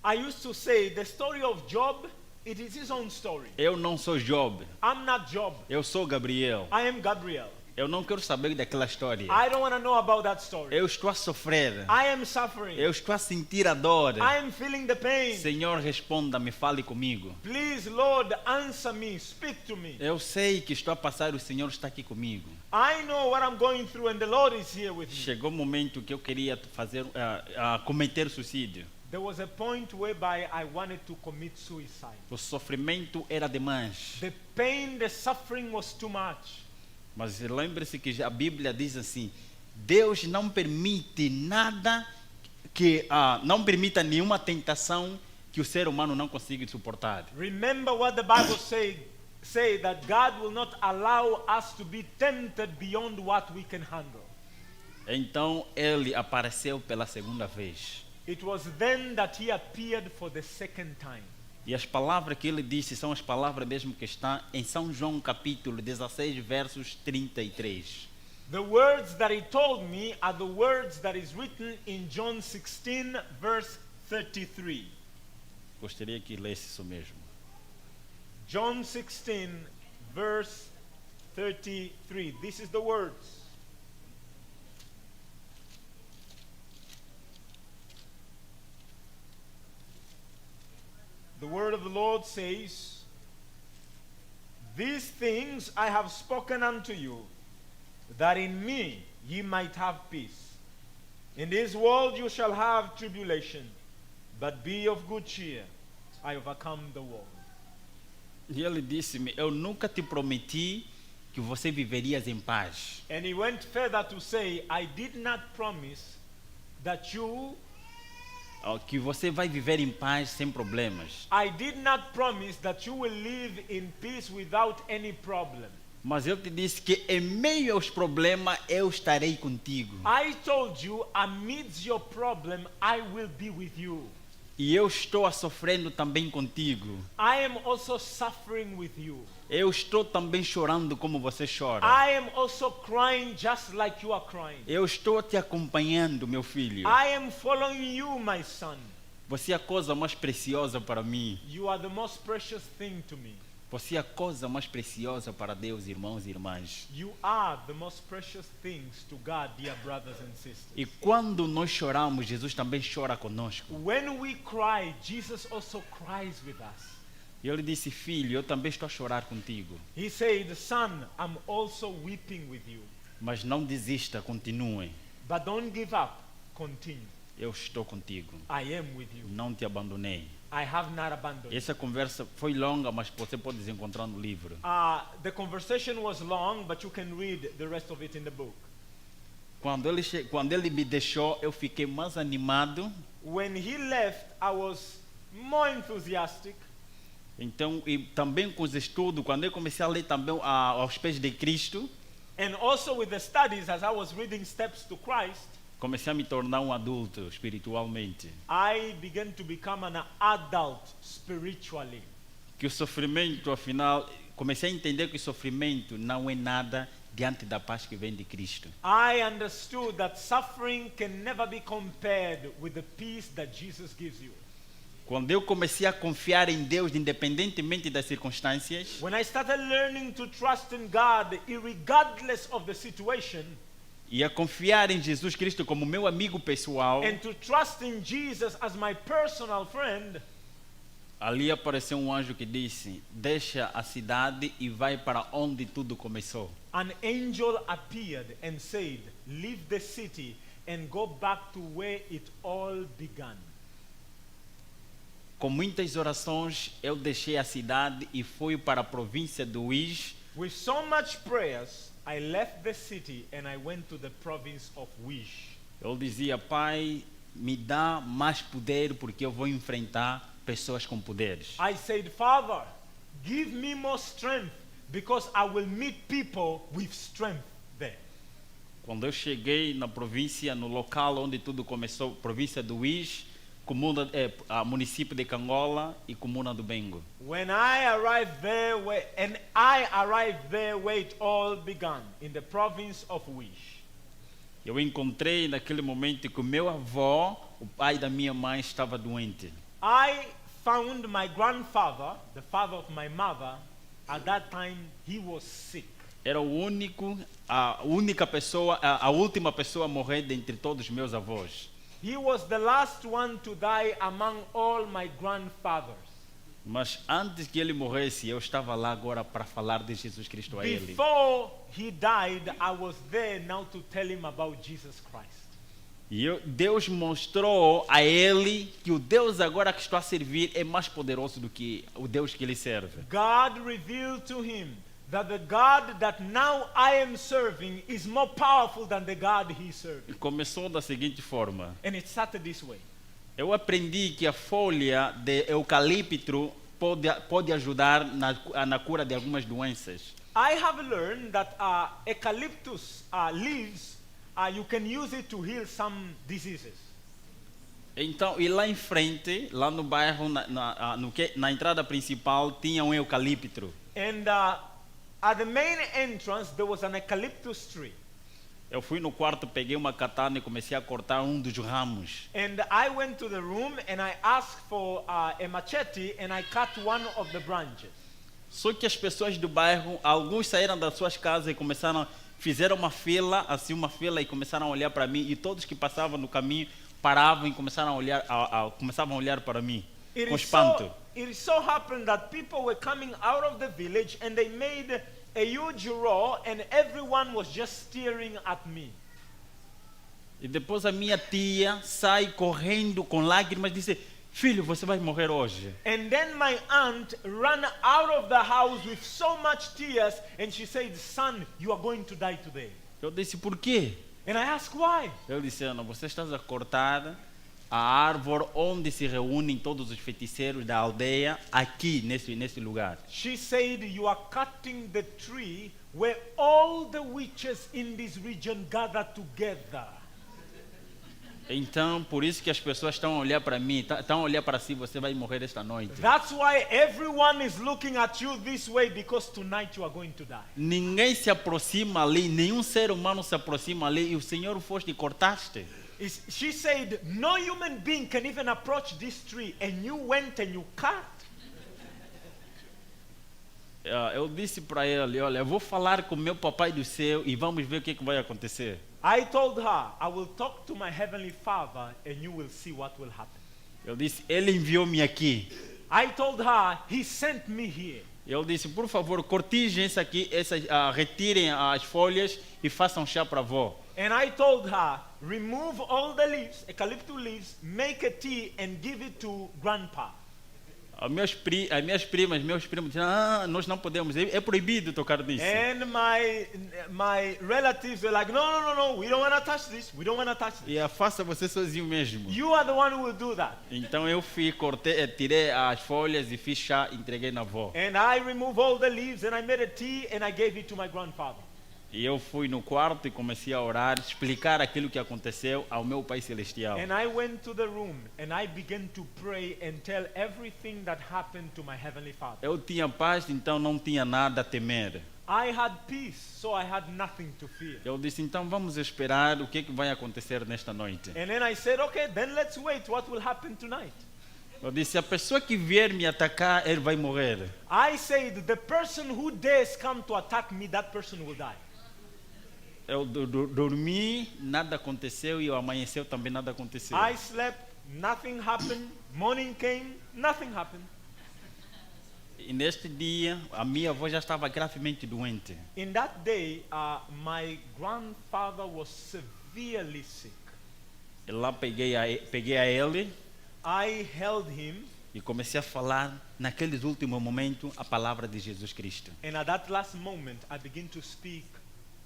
I used to say, the story of Job, it is his own story. Eu não sou Job, I'm not Job. eu sou Gabriel. I am Gabriel. Eu não quero saber daquela história. I don't want to know about that story. Eu estou a sofrer. I am suffering. Eu estou a sentir a dor. I am feeling the pain. Senhor, responda-me, fale comigo. Please, Lord, answer me, speak to me. Eu sei que estou a passar, o Senhor está aqui comigo. I know what I'm going through and the Lord is here with me. Chegou o momento que eu queria cometer suicídio. There was a point whereby I wanted to commit suicide. O sofrimento era demais. The pain, the suffering was too much. Mas lembre-se que a Bíblia diz assim: Deus não permite nada não permita nenhuma tentação que o ser humano não consiga suportar. Remember what the Bible say that God will not allow us to be tempted beyond what we can handle. Então ele apareceu pela segunda vez. It was then that he appeared for the second time. E as palavras que ele disse são as palavras mesmo que estão em São João capítulo 16, versos 33. The words that he told me are the words that is written in John 16 verse 33. Gostaria que lesse isso mesmo. John 16 verse 33. This is the words. The word of the Lord says, "These things I have spoken unto you, that in me ye might have peace. In this world you shall have tribulation, but be of good cheer. I overcome the world." E ele disse-me: Eu nunca te prometi que você viverias em paz. And he went further to say, "I did not promise that you Que você vai viver em paz sem problemas. I did not promise that you will live in peace without any problem. Mas eu te disse que em meio aos problemas eu estarei contigo. I told you, amidst your problem, I will be with you. E eu estou sofrendo também contigo. I am also suffering with you. Eu estou também chorando como você chora. I am also crying just like you are crying. Eu estou te acompanhando, meu filho. I am following you, my son. Você é a coisa mais preciosa para mim. You are the most precious thing to me. Você é a coisa mais preciosa para Deus, irmãos e irmãs. You are the most precious things to God, dear brothers and sisters. E quando nós choramos, Jesus também chora conosco. When we cry, Jesus also cries with us. E ele disse: Filho, eu também estou a chorar contigo. He said, "Son, I'm also weeping with you." Mas não desista, continue. But don't give up. Continue. Eu estou contigo. I am with you. Não te abandonei. I have not abandoned you. Essa conversa foi longa, mas você pode encontrar no livro. The conversation was long, but you can read the rest of it in the book. Quando ele me deixou, eu fiquei mais animado. When he left, I was more enthusiastic. Então, e também com os estudos, quando eu comecei a ler também aos pés de Cristo, And also with the studies, as I was reading Steps to Christ, comecei a me tornar um adulto espiritualmente. I began to become an adult spiritually. Que o sofrimento, afinal, comecei a entender que o sofrimento não é nada diante da paz que vem de Cristo. I understood that suffering can never be compared with the peace that Jesus gives you. Quando eu comecei a confiar em Deus, independentemente das circunstâncias, When I started learning to trust in God, irregardless of the situation, e a confiar em Jesus Cristo como meu amigo pessoal, and to trust in Jesus as my personal friend, ali apareceu um anjo que disse: deixa a cidade e vai para onde tudo começou. an angel appeared and said, "Leave the city and go back to where it all began." Com muitas orações, eu deixei a cidade e fui para a província do Uís. With so much prayers, I left the city and I went to the province of Wish. Eu dizia: Pai, me dá mais poder porque eu vou enfrentar pessoas com poderes. I said, "Father, give me more strength because I will meet people with strength there." Quando eu cheguei na província, no local onde tudo começou, província do Uís, município de Cangola e comuna do Bengo. When I arrived there, where it all began, in the province of Wish. Eu encontrei naquele momento que o meu avô, o pai da minha mãe, estava doente. I found my grandfather, the father of my mother. At that time, he was sick. Era a única pessoa, a última pessoa a morrer dentre todos os meus avós. He was the last one to die among all my grandfathers. Mas antes que ele morresse, eu estava lá agora para falar de Jesus Cristo a ele. Before he died, I was there now to tell him about Jesus Christ. E Deus mostrou a ele que o Deus agora que estou a servir é mais poderoso do que o Deus que ele serve. God revealed to him that the God that now I am serving is more powerful than the God he served. E começou da seguinte forma. And it started this way. Eu aprendi que a folha de eucalipto pode ajudar na cura de algumas doenças. I have learned that eucalyptus leaves, you can use it to heal some diseases. Então, e lá em frente, lá no bairro, na entrada principal, tinha um eucalipto. And at the main entrance, there was an eucalyptus tree. Eu fui no quarto, peguei uma katana e comecei a cortar um dos ramos. And I went to the room and I asked for a machete and I cut one of the branches. Só que as pessoas do bairro, alguns saíram das suas casas e fizeram uma fila e começaram a olhar para mim, e todos que passavam no caminho paravam e começaram a olhar para mim com espanto. It so happened that people were coming out of the village and they made a huge roar and everyone was just staring at me. E depois a minha tia sai correndo com lágrimas e disse: filho, você vai morrer hoje. And then my aunt ran out of the house with so much tears and she said, "Son, you are going to die today." Eu disse: por quê? And I asked why. Eu disse: Ana, você está a cortar a árvore onde se reúnem todos os feiticeiros da aldeia aqui nesse lugar. She said, "You are cutting the tree where all the witches in this region gather together." Então, por isso que as pessoas estão a olhar para mim, estão a olhar para si, você vai morrer esta noite. That's why everyone is looking at you this way, because tonight you are going to die. Ninguém se aproxima ali, nenhum ser humano se aproxima ali, e o Senhor foste e cortaste. She said, "No human being can even approach this tree, and you went and you cut." Eu disse para ele: olha, eu vou falar com meu papai do céu e vamos ver o que vai acontecer. I told her, "I will talk to my heavenly Father and you will see what will happen." Eu disse: ele enviou-me aqui. I told her, "He sent me here." Ele disse, por favor, cortijem isso aqui, retirem as folhas e façam chá para a avó. And I told her, remove all the leaves, eucalyptus leaves, make a tea and give it to grandpa. As minhas primas, meus primos disseram, nós não podemos, é proibido tocar nisso. And my relatives were like, no, we don't want to touch this, we don't want to touch this. E faça você sozinho mesmo. You are the one who will do that. Então eu fui, tirei as folhas e fiz chá, entreguei na avó. And I removed all the leaves and I made a tea and I gave it to my grandfather. E eu fui no quarto e comecei a orar, explicar aquilo que aconteceu ao meu Pai Celestial. And I went to the room and I began to pray and tell everything that happened to my Heavenly Father. Eu tinha paz, então não tinha nada a temer. I had peace, so I had nothing to fear. Eu disse, então vamos esperar o que vai acontecer nesta noite. And then I said, okay, then let's wait what will happen tonight. Eu disse, a pessoa que vier me atacar, ele vai morrer. I said, the person who dares come to attack me, that person will die. Eu dormi, nada aconteceu, e ao amanhecer também nada aconteceu. I slept, nothing happened. Morning came, nothing happened. E neste dia, a minha avó já estava gravemente doente. In that day, my grandfather was severely sick. E lá peguei a ele I held him, e comecei a falar, naqueles últimos momentos, a palavra de Jesus Cristo. and at that last moment, I began to speak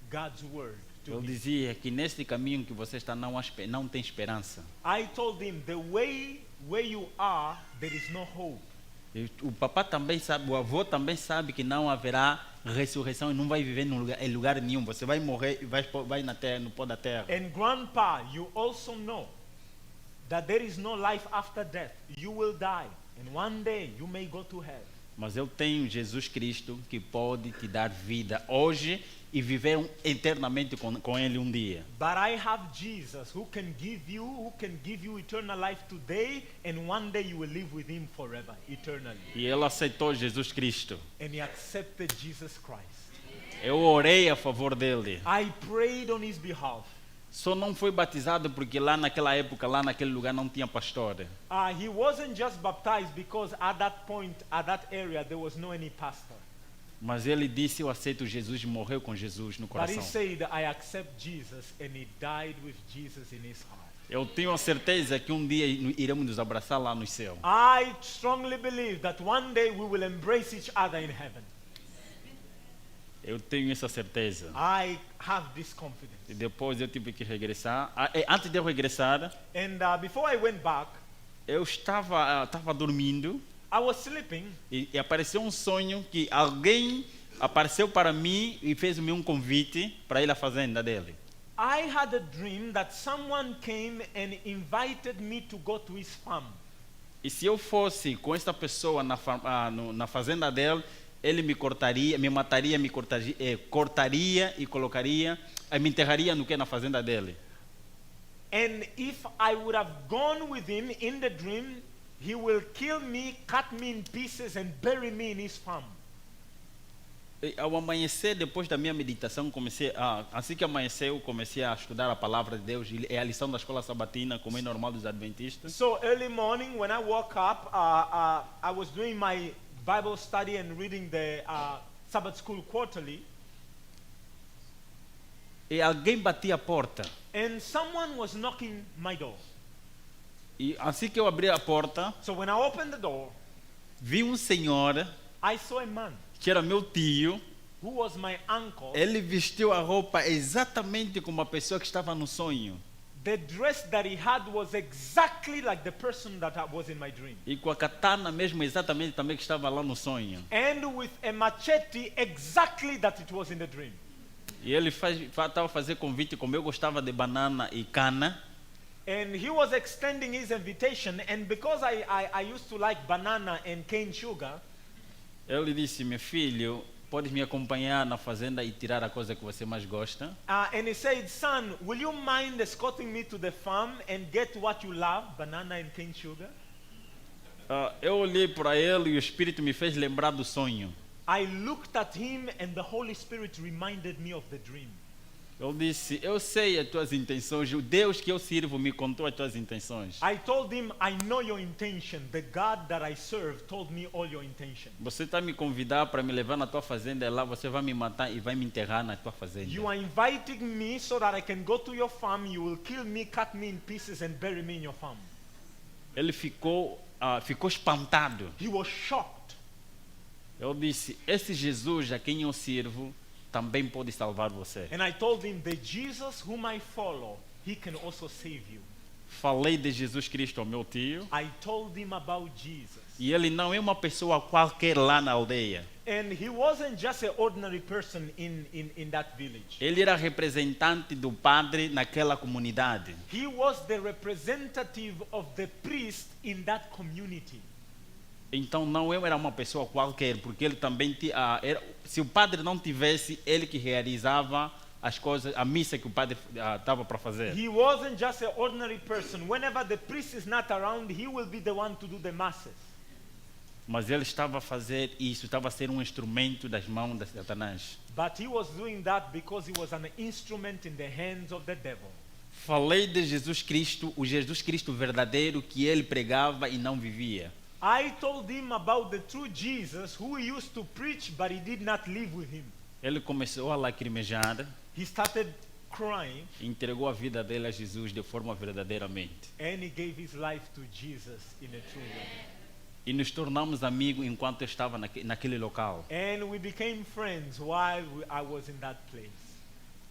God's word to Eu him. dizia que neste caminho que você está não tem esperança. I told him, the way where you are, there is no hope. E o papai também sabe, o avô também sabe que não haverá ressurreição e não vai viver em lugar nenhum. Você vai morrer e vai na terra, no pó da terra. And grandpa, you also know that there is no life after death. You will die, and one day you may go to hell. Mas eu tenho Jesus Cristo que pode te dar vida hoje e viver eternamente com Ele um dia. But I have Jesus who can give you eternal life today, and one day you will live with him forever, eternally. E ele aceitou Jesus Cristo. And he accepted Jesus Christ. Eu orei a favor dele. I prayed on his behalf. Só não foi batizado porque lá naquela época, lá naquele lugar não tinha pastor. He wasn't just baptized because at that point, at that area, there was no any pastor. Mas ele disse, eu aceito Jesus, e morreu com Jesus no But he coração. said, I accept Jesus, and he died with Jesus in his heart. Eu tenho a certeza que um dia iremos nos abraçar lá no céu. I strongly believe that one day we will embrace each other in heaven. Eu tenho essa certeza. I have this confidence. E depois eu tive que regressar. Antes de eu regressar, And before I went back, eu estava dormindo I was sleeping, e apareceu um sonho que alguém apareceu para mim e fez-me um convite para ir à fazenda dele. I had a dream that someone came and invited me to go to his farm. E se eu fosse com esta pessoa na fazenda dele, ele me cortaria, me mataria, cortaria e colocaria, me enterraria na fazenda dele. And if I would have gone with him in the dream, he will kill me, cut me in pieces and bury me in his farm. E ao amanhecer, depois da minha meditação, assim que amanheceu, comecei a estudar a palavra de Deus. É a lição da escola sabatina, como é normal dos adventistas. So early morning when I woke up, I was doing my Bible study and reading the Sabbath School quarterly. E alguém batia a porta. And someone was knocking my door. E assim que eu abri a porta, So when I opened the door, vi um senhor I saw a man que era meu tio. who was my uncle. Ele vestiu a roupa exatamente como a pessoa que estava no sonho. The dress that he had was exactly like the person that was in my dream. E com a katana mesmo exatamente também que estava lá no sonho. And with a machete exactly that it was in the dream. E ele estava a fazer convite, como eu gostava de banana e cana. And he was extending his invitation, and because I used to like banana and cane sugar, Ele disse, meu filho, podes me acompanhar na fazenda e tirar a coisa que você mais gosta? and he said, son, will you mind escorting me to the farm and get what you love, banana and cane sugar? Eu olhei para ele e o Espírito me fez lembrar do sonho. I looked at him and the Holy Spirit reminded me of the dream. Eu disse, eu sei as tuas intenções, o Deus que eu sirvo me contou as tuas intenções. I told him, I know your intention. The God that I serve told me all your intention. Você está me convidando para me levar na tua fazenda, e lá você vai me matar e vai me enterrar na tua fazenda. You are inviting me so that I can go to your farm. You will kill me, cut me in pieces, and bury me in your farm. Ele ficou espantado. He was shocked. Eu disse, esse Jesus a quem eu sirvo também pode salvar você. And I told him, the Jesus whom I follow, he can also save you. Falei de Jesus Cristo ao meu tio. I told him about Jesus. E ele não é uma pessoa qualquer lá na aldeia. And he wasn't just an ordinary person in that village. Ele era representante do padre naquela comunidade. He was the representative of the priest in that community. Então não era uma pessoa qualquer, porque ele também se o padre não tivesse, ele que realizava as coisas, a missa que o padre estava para fazer. He wasn't just an ordinary person. Whenever the priest is not around, he will be the one to do the masses. Mas ele estava a fazer isso, estava a ser um instrumento das mãos de Satanás. But he was doing that because he was an instrument in the hands of the devil. Falei de Jesus Cristo, o Jesus Cristo verdadeiro que ele pregava e não vivia. I told him about the true Jesus who he used to preach, but he did not live with him. Ele começou a lacrimejar, He started crying, entregou a vida dele a Jesus de forma verdadeiramente. and he gave his life to Jesus in a true way. E nos tornamos amigos enquanto eu estava naquele local. And we became friends while I was in that place.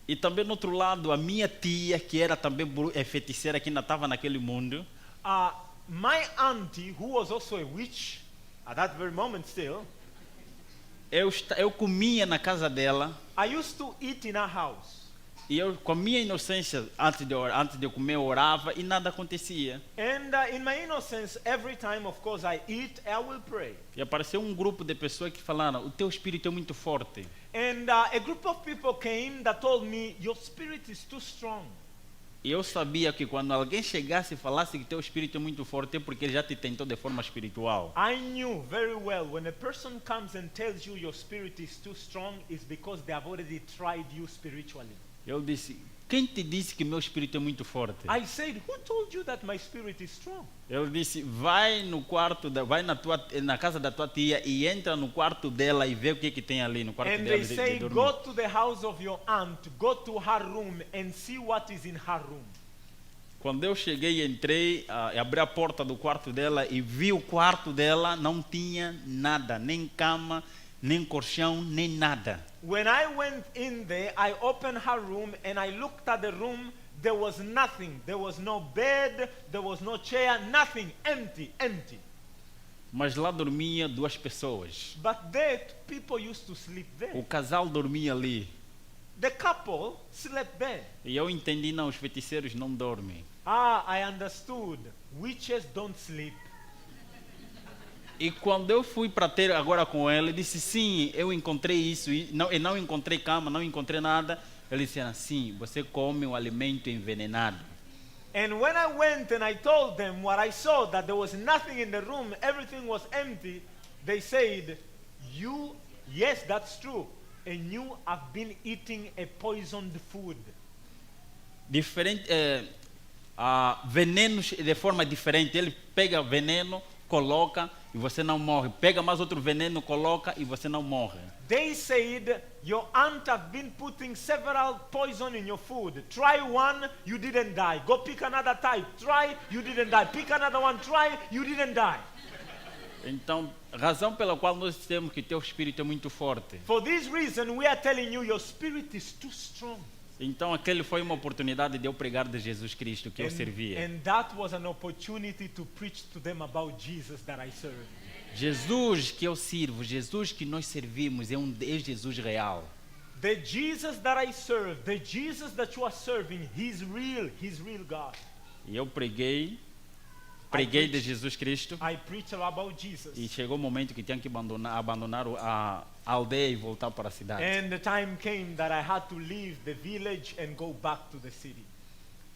E também no outro lado, a minha tia, que era também feiticeira, que ainda estava naquele mundo, My auntie, who was also a witch, at that very moment still, eu comia na casa dela, I used to eat in her house. e eu, com a minha inocência, antes de eu comer, eu orava e nada acontecia. And in my innocence, every time, of course, I eat, I will pray. E apareceu um grupo de pessoas que falaram, o teu espírito é muito forte. And a group of people came that told me, your spirit is too strong. E eu sabia que quando alguém chegasse e falasse que teu espírito é muito forte, é porque ele já te tentou de forma espiritual. I knew very well when a person comes and tells you your spirit is too strong, it's because they have already tried you spiritually. Eu disse, quem te disse que meu espírito é muito forte? I said, who told you that my spirit is strong? Eu disse, vai no quarto, vai na casa da tua tia e entra no quarto dela e vê o que tem ali no quarto And dela they say, de dormir. go to the house of your aunt, go to her room and see what is in her room. Quando eu cheguei, entrei, abri a porta do quarto dela e vi o quarto dela, não tinha nada, nem cama, nem colchão, nem nada. When I went in there, I opened her room and I looked at the room. There was nothing. There was no bed, there was no chair, nothing. Empty, empty. Mas lá dormia duas pessoas. But there, people used to sleep there. O casal dormia ali. The couple slept there. E eu entendi, não, os feiticeiros não dormem. I understood. Witches don't sleep. E quando eu fui para ter agora com ele, disse, sim, eu encontrei isso. E não encontrei cama, não encontrei nada. Ele disse assim, você come um alimento envenenado. And when I went and I told them what I saw, that there was nothing in the room, everything was empty, they said, yes, that's true. And you have been eating a poisoned food. Diferente, venenos de forma diferente. Ele pega veneno, coloca e você não morre. Pega mais outro veneno, coloca e você não morre. They said, your aunt have been putting several poison in your food. Try one, you didn't die. Go pick another type. Try, you didn't die. Pick another one, try, you didn't die. Então, razão pela qual nós temos que teu espírito é muito forte. For this reason, we are telling you, your spirit is too strong. Então, aquele foi uma oportunidade de eu pregar de Jesus Cristo que eu servia. And that was an opportunity to preach to them about Jesus that I serve. Jesus que eu sirvo, Jesus que nós servimos é Jesus real. The Jesus that I serve, the Jesus that you are serving, He's real God. E eu preguei de Jesus Cristo. I preach about Jesus. E chegou o momento que tinha que abandonar a aldeia e voltar para a cidade. And the time came that I had to leave the village and go back to the city.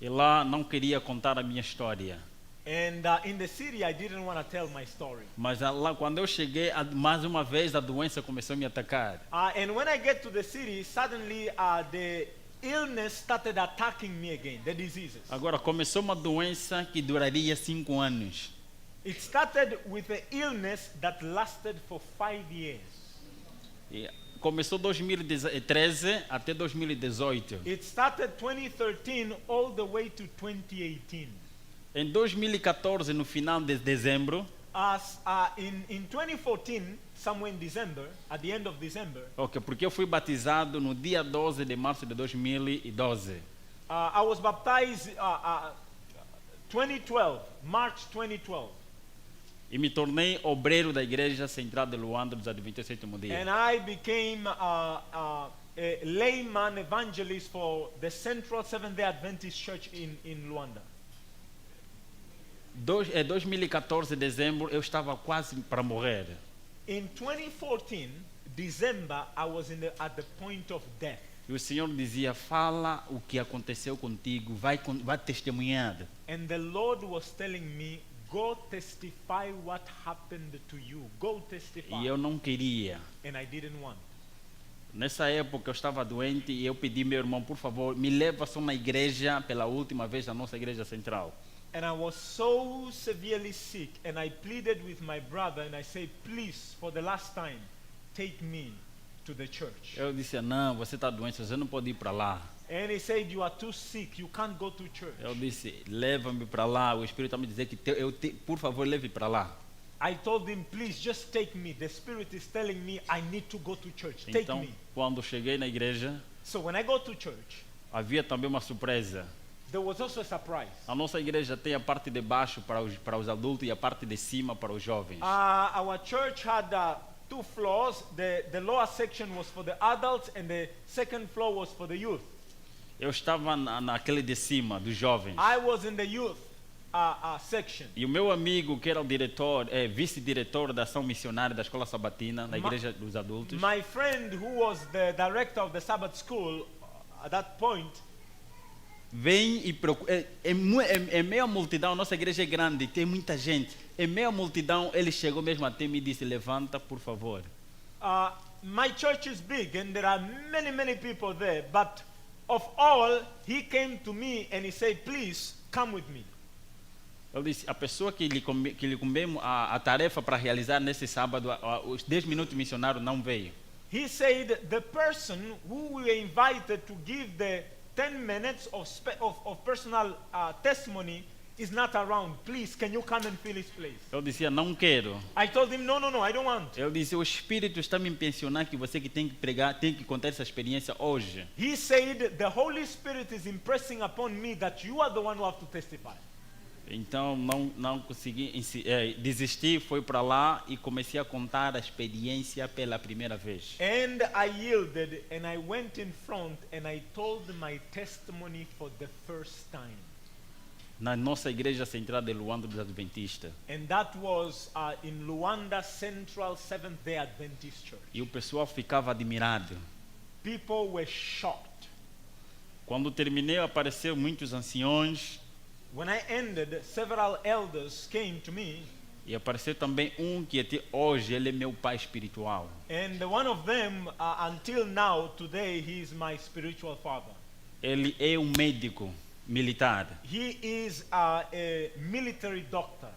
E lá não queria contar a minha história. And in the city I didn't want to tell my story. Mas lá quando eu cheguei, mais uma vez a doença começou a me atacar. And when I get to the city, suddenly the illness started attacking me again, the diseases. Agora começou uma doença que duraria 5 anos. It started with an illness that lasted for 5 years. E começou 2013 até 2018. It started 2013 all the way to 2018. Em 2014, no final de dezembro, As in 2014, somewhere in December, at the end of December, okay, porque eu fui batizado no dia 12 de março de 2012. I was baptized 2012, March 2012. E me tornei obreiro da Igreja Central de Luanda dos Adventistas do Sétimo Dia. And I became a layman evangelist for the Central Seventh-day Adventist Church in Luanda. 2014, dezembro, eu estava quase para morrer. In 2014, December, I was at the point of death. E o Senhor dizia, fala o que aconteceu contigo, vai testemunhar. And the Lord was telling me, go testify what happened to you. Go testify. E eu não queria. And I didn't want. Nessa época eu estava doente e eu pedi meu irmão, por favor, me leva só na igreja pela última vez, na nossa igreja central. And I was so severely sick, and I pleaded with my brother, and I said, please, for the last time, take me to the church. Eu disse, não, você está doente, você não pode ir para lá. And he said, you are too sick, you can't go to church. Eu disse, leva-me para lá. O Espírito está me dizendo que por favor, leve para lá. I told him, please, just take me. The Spirit is telling me I need to go to church. Take Então, me. quando cheguei na igreja, So when I go to church, havia também uma surpresa. there was also a surprise. A nossa igreja tem a parte de baixo para os adultos e a parte de cima para os jovens. Our church had 2 floors. The lower section was for the adults, and the second floor was for the youth. Eu estava naquele de cima, dos jovens. I was in the youth section. E o meu amigo, que era o diretor, vice-diretor da ação missionária da escola sabatina, da igreja dos adultos, My friend, who was the director of the Sabbath school at that point, vem e procura. Em meio à multidão, a nossa igreja é grande, tem muita gente. Em meio à multidão, ele chegou mesmo até mim e disse: levanta, por favor. my church is big and there are many people there, but of all, he came to me and he said, please come with me. Eu disse: a pessoa que lhe combemos a tarefa para realizar nesse sábado, os 10 minutos missionários não veio. He said, the person who we invited to give the 10 minutes of personal testimony is not around. Please, can you come and fill his place? Eu dizia: não quero. I told him, no, I don't want. Eu disse: o Espírito está me impressionando que você que tem que pregar, tem que contar essa experiência hoje. He said, the Holy Spirit is impressing upon me that you are the one who have to testify. Então não consegui desistir, fui para lá e comecei a contar a experiência pela primeira vez. And I yielded and I went in front and I told my testimony for the first time. Na nossa igreja central de Luanda dos Adventistas. And that was in Luanda Central Seventh-day Adventist Church. E o pessoal ficava admirado. People were shocked. Quando terminei, apareceram muitos anciões. When I ended, several elders came to me. E apareceu também que até hoje ele é meu pai espiritual. And one of them, until now, today, he is my spiritual father. Ele é um médico militar. He is a military doctor.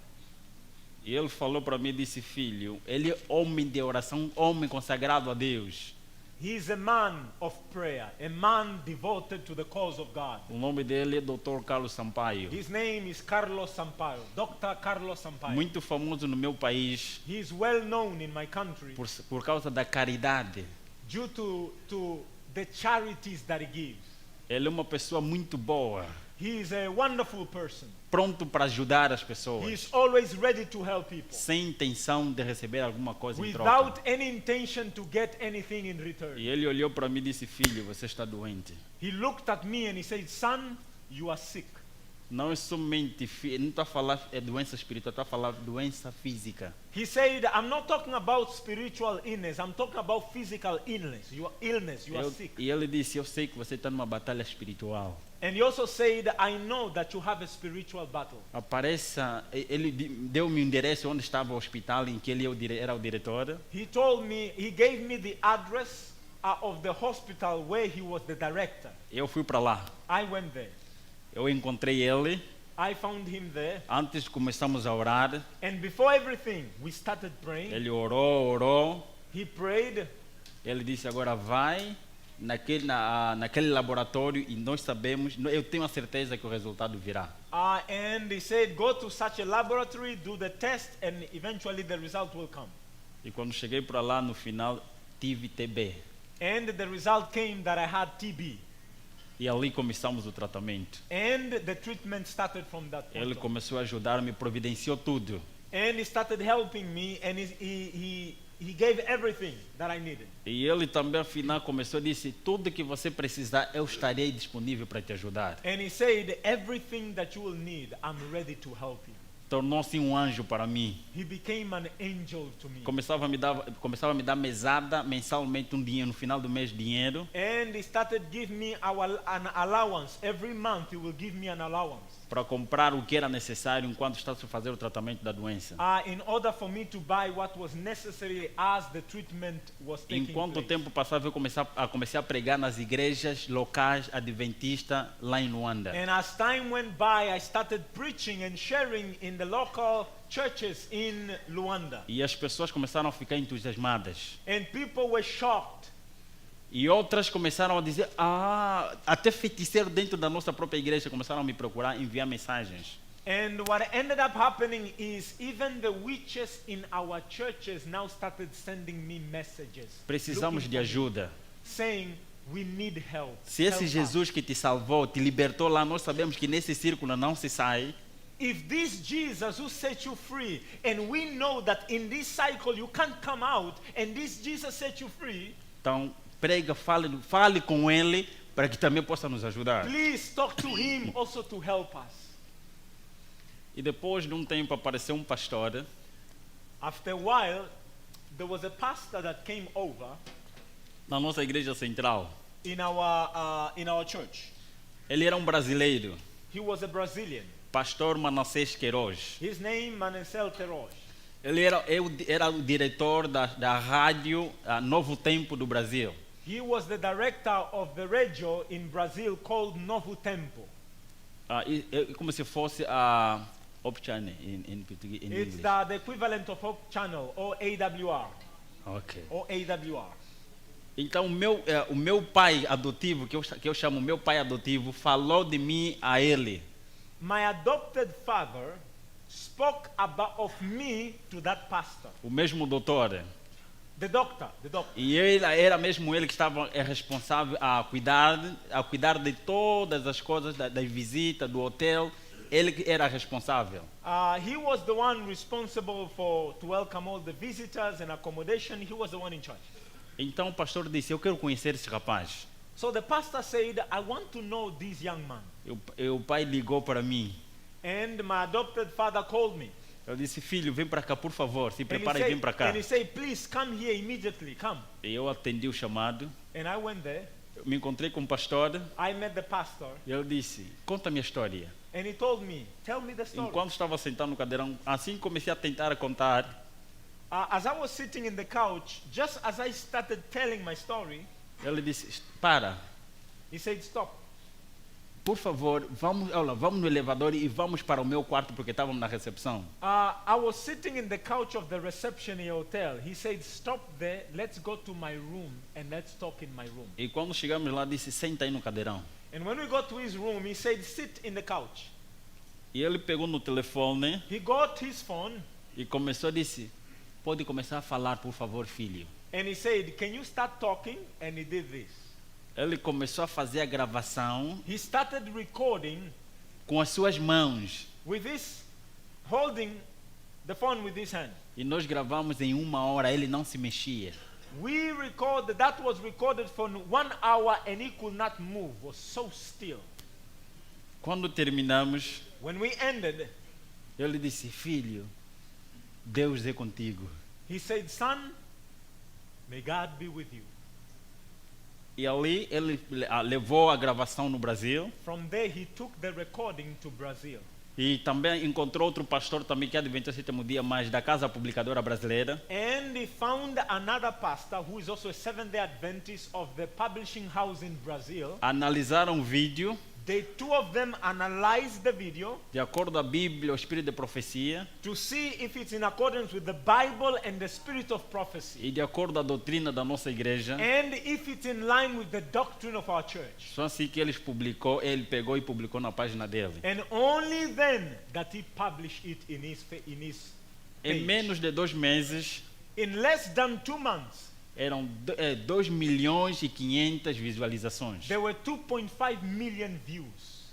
E ele falou para mim, disse: filho, ele é homem de oração, homem consagrado a Deus. He is a man of prayer, a man devoted to the cause of God. O nome dele é Dr. Carlos Sampaio. His name is Carlos Sampaio, Dr. Carlos Sampaio. Muito famoso no meu país He is well known in my country por causa da caridade. due to the charities that he gives. Ele é uma pessoa muito boa, He is a wonderful person. pronto para ajudar as He pessoas, is always ready to help people sem intenção de receber alguma coisa em without troca. any intention to get anything in return. E ele olhou para mim e disse: filho, você está doente. He looked at me and he said, son, you are sick. Não é somente, não está a falar doença espiritual, está a falar doença física. He said, I'm not talking about spiritual illness, I'm talking about physical illness. You are sick. E ele disse: eu sei que você está numa batalha espiritual. And he also said, I know that you have a spiritual battle. Apareça, ele deu-me um endereço onde estava o hospital em que ele era o diretor. He told me, he gave me the address of the hospital where he was the director. Eu fui para lá. I went there. Eu encontrei ele. I found him there. Antes de começarmos a orar, And before everything, we started praying. ele orou. He prayed. Ele disse, agora vai naquele laboratório e nós sabemos, eu tenho a certeza que o resultado virá. And he said, go to such a laboratory, do the test, and eventually the result will come. E quando cheguei para lá, no final, tive TB. And the result came that I had TB. E ali começamos o tratamento. And the treatment started from that point Ele on. começou a ajudar-me, providenciou tudo. And he started helping me, and he gave everything that I needed. E ele também, afinal, começou a dizer, tudo que você precisar, eu estarei disponível para te ajudar. And he said, everything that you will need, I'm ready to help you. Tornou-se um anjo para mim. He became an angel to me. Começava a me dar mesada mensalmente, dinheiro, no final do mês, dinheiro. And he started giving me an allowance. Every month he will give me an allowance. Para comprar o que era necessário enquanto estava a fazer o tratamento da doença. In order for me to buy what was necessary as the treatment was taking Enquanto o place. tempo passava, eu comecei a pregar nas igrejas locais adventistas lá em Luanda. And as time went by, I started preaching and sharing in the local churches in Luanda. E as pessoas começaram a ficar entusiasmadas. And people were shocked. E outras começaram a dizer, até feiticeiro dentro da nossa própria igreja começaram a me procurar, enviar mensagens. And what ended up happening is even the witches in our churches now started sending me messages. Precisamos looking de for me, ajuda. saying, we need help. Se esse Help us. Jesus que te salvou, te libertou lá, nós sabemos que nesse círculo não se sai. If this Jesus who set you free, and we know that in this cycle you can't come out, and this Jesus set you free, Então, prega, fale com ele para que também possa nos ajudar. please talk to him also to help us. E depois de um tempo apareceu um pastor. After a while, there was a pastor that came over Na nossa igreja central. in our church. Ele era um brasileiro, He was a Brazilian. pastor Manassés Queiroz. His name Manassés Queiroz. Ele era o diretor da rádio Novo Tempo do Brasil. He was the director of the radio in Brazil called Novo Tempo. Como se fosse a Hope Channel em português, em It's inglês. the equivalent of Hope Channel or AWR. Ok. Or AWR. Então o meu pai adotivo, que eu chamo meu pai adotivo, falou de mim a ele. My adopted father spoke of me to that pastor, O mesmo doutor. the doctor. E era mesmo ele que estava responsável a cuidar de todas as coisas, da visita, do hotel. Ele que era responsável. He was the one responsible to welcome all the visitors and accommodation. He was the one in charge. Então o pastor disse, eu quero conhecer esse rapaz. So the pastor said, I want to know this young man. O pai ligou para mim. And my adopted father called me. Eu disse, filho, vem para cá, por favor. Se And prepara e vem para cá. he said, please come here immediately, come. E eu atendi o chamado. And I went there. Eu me encontrei com o pastor. I met the pastor. E eu disse, conta a minha história. And he told me, tell me the story. Enquanto estava sentado no cadeirão, assim comecei a tentar contar. As I was sitting in the couch, just as I started telling my story, Ele disse, para. he said, stop. Por favor, vamos no elevador e vamos para o meu quarto porque estávamos na recepção. I was sitting in the couch of the reception in a hotel. He said, stop there, let's go to my room and let's talk in my room. E quando chegamos lá, disse, senta aí no cadeirão. And when we got to his room, he said, sit in the couch. E ele pegou no telefone He got his phone e começou a dizer, pode começar a falar, por favor, filho. and he said, can you start talking? And he did this. Ele começou a fazer a gravação He started recording com as suas mãos. with this, holding the phone with his hand. E nós gravamos em 1 hora, ele não se mexia. That was recorded for 1 hour and he could not move, was so still. Quando terminamos, When we ended, ele disse, filho, Deus é contigo. he said, son, may God be with you. E ali ele levou a gravação no Brasil. From there, he took the recording to Brazil. E também encontrou outro pastor também que é adventista do sétimo dia, mas da Casa Publicadora Brasileira. And he found another pastor who is also a Seventh-day Adventist of the publishing house in Brazil. Analisaram o vídeo, The two of them analyzed the video de acordo com a Bíblia, o espírito de profecia, to see if it's in accordance with the Bible and the spirit of prophecy, e de acordo com a doutrina da nossa igreja. and if it's in line with the doctrine of our church. Só assim que ele pegou e publicou na página dele. And only then that he published it in his Em page. menos de 2 meses, In less than 2 months, eram 2 milhões e 500 visualizações. there were 2.5 million views.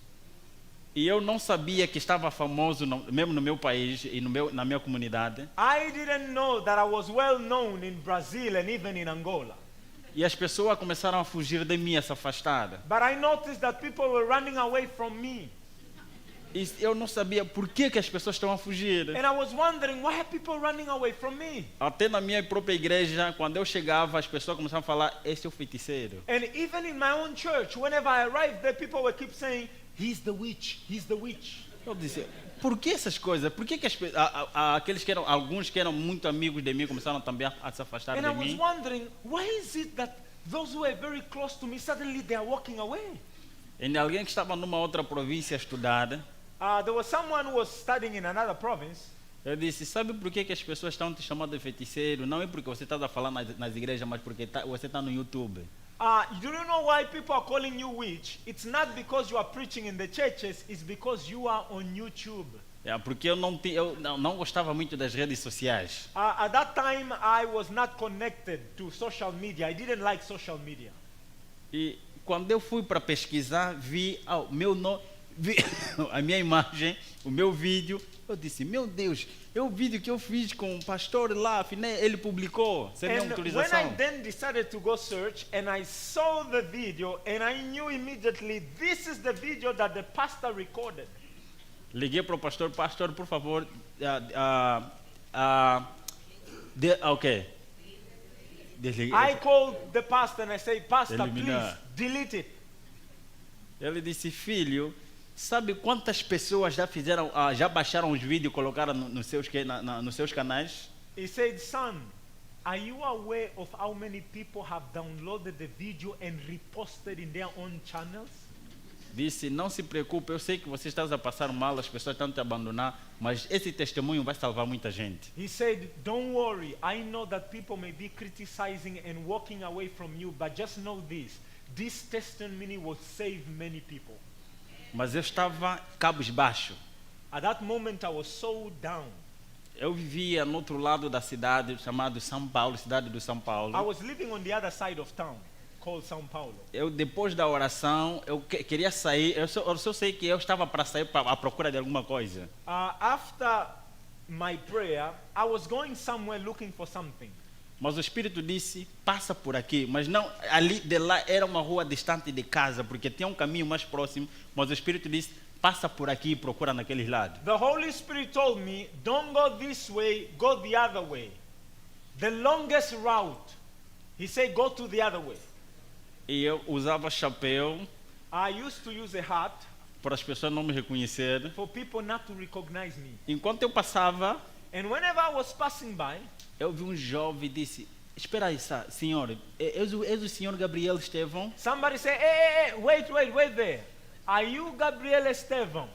E eu não sabia que estava famoso mesmo no meu país e na minha comunidade. I didn't know that I was well known in Brazil and even in Angola. E as pessoas começaram a fugir de mim, a se afastar. But I noticed that people were running away from me. E eu não sabia por que as pessoas estão a fugir. And I was wondering, why are people running away from me? Até na minha própria igreja, quando eu chegava, as pessoas começavam a falar: esse é o feiticeiro. And even in my own church, whenever I arrived there, people would keep saying, he's the witch, he's the witch. Eu disse: por que essas coisas? Por que aqueles que eram, alguns que eram muito amigos de mim, começaram também a se afastar And de I was mim? wondering, why is it that those who are very close to me, suddenly they are walking away? E alguém que estava numa outra província a estudar, There was someone who was studying in another province. eu disse: sabe por que as pessoas estão te chamando de feiticeiro? Não é porque você está a falar nas igrejas, mas porque você está no YouTube. Do you know why people are calling you witch? It's not because you are preaching in the churches, it's because you are on YouTube. Porque eu não gostava muito das redes sociais. At that time, I was not connected to social media. I didn't like social media. E quando eu fui para pesquisar, vi meu nome, vi a minha imagem, o meu vídeo. Eu disse: meu Deus, é o vídeo que eu fiz com o pastor lá, afinal ele publicou, sem minha And when I autorização. then decided to go search, and I saw the video, and I knew immediately this is the video that the pastor recorded. Liguei para o pastor: pastor, por favor, ok. Desliguei. I called the pastor and I said, Pastor, Eliminar. please delete it. Ele disse: filho, sabe quantas pessoas já baixaram os vídeos e colocaram nos seus canais? He said, Son, are you aware of how many people have downloaded the video and reposted in their own channels? Disse: não se preocupe, eu sei que você está a passar mal, as pessoas estão te abandonar, mas esse testemunho vai salvar muita gente. He said, don't worry, I know that people may be criticizing and walking away from you, but just know this testimony will save many people. Mas eu estava cabisbaixo. At that moment I was so down. Eu vivia no outro lado da cidade, chamado São Paulo, cidade do São I Paulo. was living on the other side of town, called São Paulo. Eu, depois da oração, eu queria sair, eu só sei que eu estava para sair à procura de alguma coisa. After my prayer, I was going somewhere looking for something. Mas o Espírito disse: passa por aqui. Mas não, ali de lá era uma rua distante de casa, porque tinha um caminho mais próximo. Mas o Espírito disse: passa por aqui e procura naquele lado. The Holy Spirit told me, don't go this way, go the other way. The longest route, he said, go to the other way. E eu usava chapéu I used to use a hat para as pessoas não me reconhecerem. for people not to recognize me. Enquanto eu passava, And whenever I was passing by, eu vi um jovem e disse: espera aí, senhor, és o senhor Gabriel Estevão? somebody said, hey, wait there. Are you Gabriel Estevão?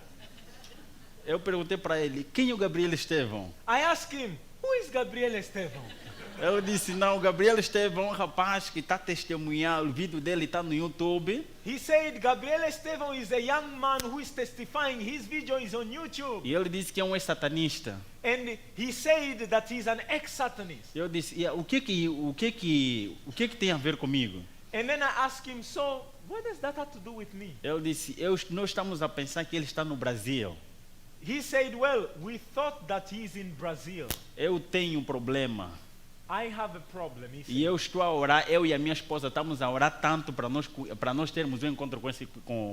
Eu perguntei para ele: quem é o Gabriel Estevão? I asked him, who is Gabriel Estevão? Eu disse: não, o Gabriel Estevão é um rapaz que está testemunhando, o vídeo dele está no YouTube. He said, Gabriel Estevão is a young man who is testifying. His video is on YouTube. E ele disse que é um ex-satanista. And he said that he's an ex-Satanist. Eu disse: o que tem a ver comigo? And then I asked him, so what does that have to do with me? Eu disse: nós estamos a pensar que ele está no Brasil. He said, well, we thought that he's in Brazil. Eu tenho um problema. I have a problem, he said. E eu estou a orar, eu e a minha esposa estamos a orar tanto para nós termos um encontro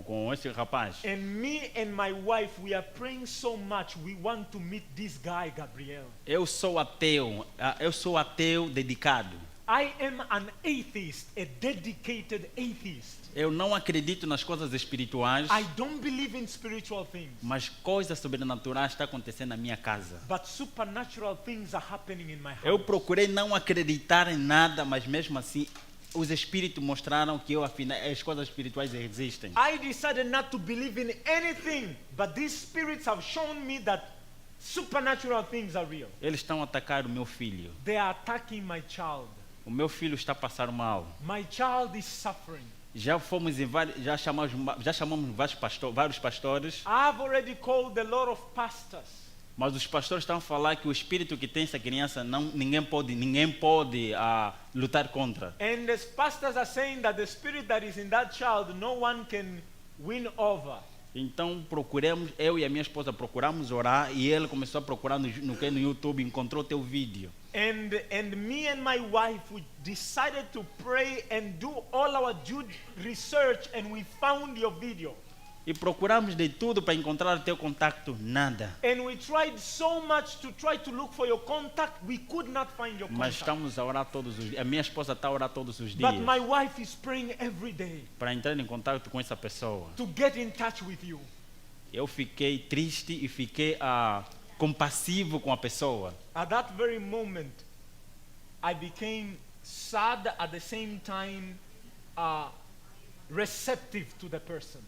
com esse rapaz. And me and my wife, we are praying so much. We want to meet this guy, Gabriel. Eu sou ateu dedicado. I am an atheist, a dedicated atheist. Eu não acredito nas coisas espirituais, I don't believe in spiritual things. mas coisas sobrenaturais estão acontecendo na minha casa. But supernatural things are happening in my house. Eu procurei não acreditar em nada, mas mesmo assim, os espíritos mostraram que afinal, as coisas espirituais existem. I decided not to believe in anything, but these spirits have shown me that supernatural things are real. Eles estão a atacar o meu filho. They are attacking my child. O meu filho está a passar mal. My child is suffering. Já fomos em já chamamos vários pastores, I've already called a lot of pastors. mas os pastores estão a falar que o espírito que tem essa criança ninguém pode lutar contra. And the pastors are saying that the spirit that is in that child, no one can win over. Então eu e a minha esposa procuramos orar e ele começou a procurar no YouTube, encontrou teu vídeo. And me and my wife, we decided to pray and do all our due research, and we found your video. E procuramos de tudo para encontrar teu contato, nada. And we tried so much to try to look for your contact, we could not find your Mas contact. estamos a orar todos os dias. A minha esposa está a orar todos os dias But my wife is praying every day para entrar em contato com essa pessoa. to get in touch with you. Eu fiquei triste e fiquei compassivo com a pessoa. At that very moment, I became sad at the same time, receptive to the person.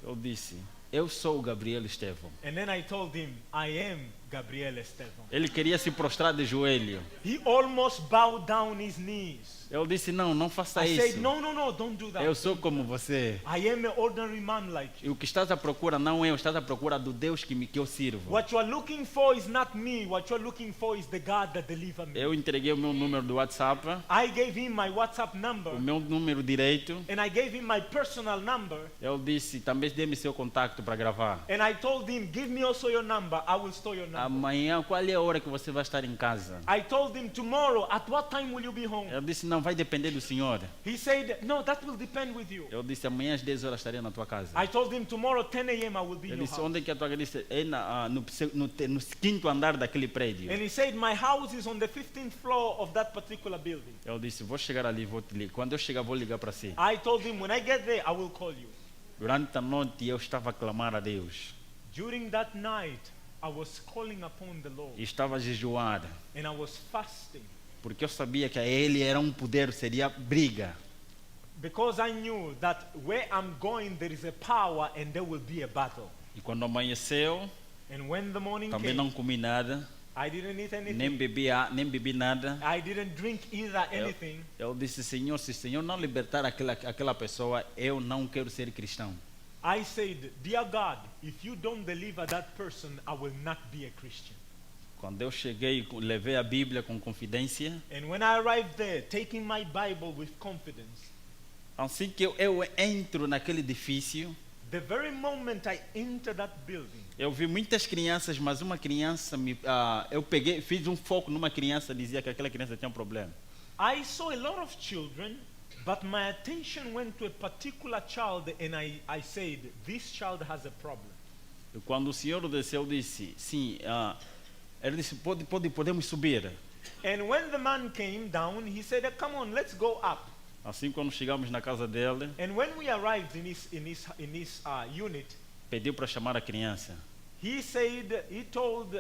Eu disse, eu sou o Gabriel Estevão. And then I told him, I am Gabriel Estevão. Ele queria se prostrar de joelho. He almost bowed down his knees. Eu disse, não faça I isso. said, no, don't do that. Eu sou como você. I am an ordinary man like E you. o que estás à procura não é eu, estás à procura do Deus que eu sirvo. What you are looking for is not me. What you are looking for is the God that delivered me. Eu entreguei o meu número do WhatsApp, I gave him my WhatsApp number, o meu número direito. and I gave him my personal number, Eu disse, também dê-me seu contato para gravar. and I told him, give me also your number. I will store your number. Amanhã, qual é a hora que você vai estar em casa? I told him, tomorrow, at what time will you be home? Eu disse, não, vai depender do Senhor. He said, no, that will depend with you. Eu disse, amanhã às 10 horas estarei na tua casa. I told him, tomorrow, 10 a.m. I will be in Ele your disse, house. onde é que a tua casa? Disse, é no quinto andar daquele prédio. And he said, my house is on the 15th floor of that particular building. Eu disse, vou chegar ali, vou te ligar. Quando eu chegar, vou ligar para si. I told him, when I get there, I will call you. Durante a noite, eu estava a clamar a Deus. During that night, I was calling upon the Lord, E estava a jejuar. and I was fasting, Porque eu sabia que a ele era poder, seria briga. because I knew that where I'm going, there is a power and there will be a battle. E quando amanheceu, And when the morning também came, não comi nada, I didn't eat anything. nem bebi nada. I didn't drink either anything. Eu disse, Senhor, se o Senhor não libertar aquela pessoa, eu não quero ser cristão. I said, dear God, if you don't deliver that person, I will not be a Christian. Quando eu cheguei, levei a Bíblia com confidência. And when I arrived there, taking my Bible with confidence, Assim que eu entro naquele edifício, the very moment I entered that building, eu vi muitas crianças, mas uma criança eu fiz um foco numa criança, dizia que aquela criança tinha um problema. I saw a lot of children, but my attention went to a particular child, and I said, this child has a problem. E quando o Senhor desceu, disse, sim, ele disse, podemos subir. And when the man came down, he said, come on, let's go up. Assim, quando chegamos na casa dele, And when we arrived in his unit, pediu para chamar a criança. he told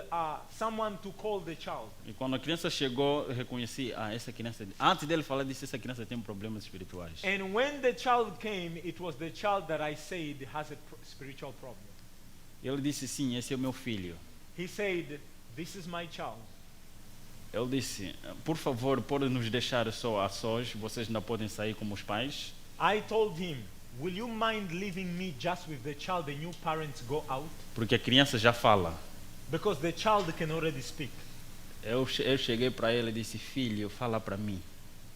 someone to call the child. E quando a criança chegou, eu reconheci, essa criança, antes dele falar, disse, essa criança tem problemas espirituais. And when the child came, it was the child that I said has a spiritual problem. Ele disse, sim, esse é o meu filho. He said, this is my child. Eu disse, por favor, pode nos deixar só a sós, vocês não podem sair como os pais. I told him, will you mind leaving me just with the child and you parents go out? Porque a criança já fala. Because the child can already speak. Eu cheguei para ele e disse, filho, fala para mim.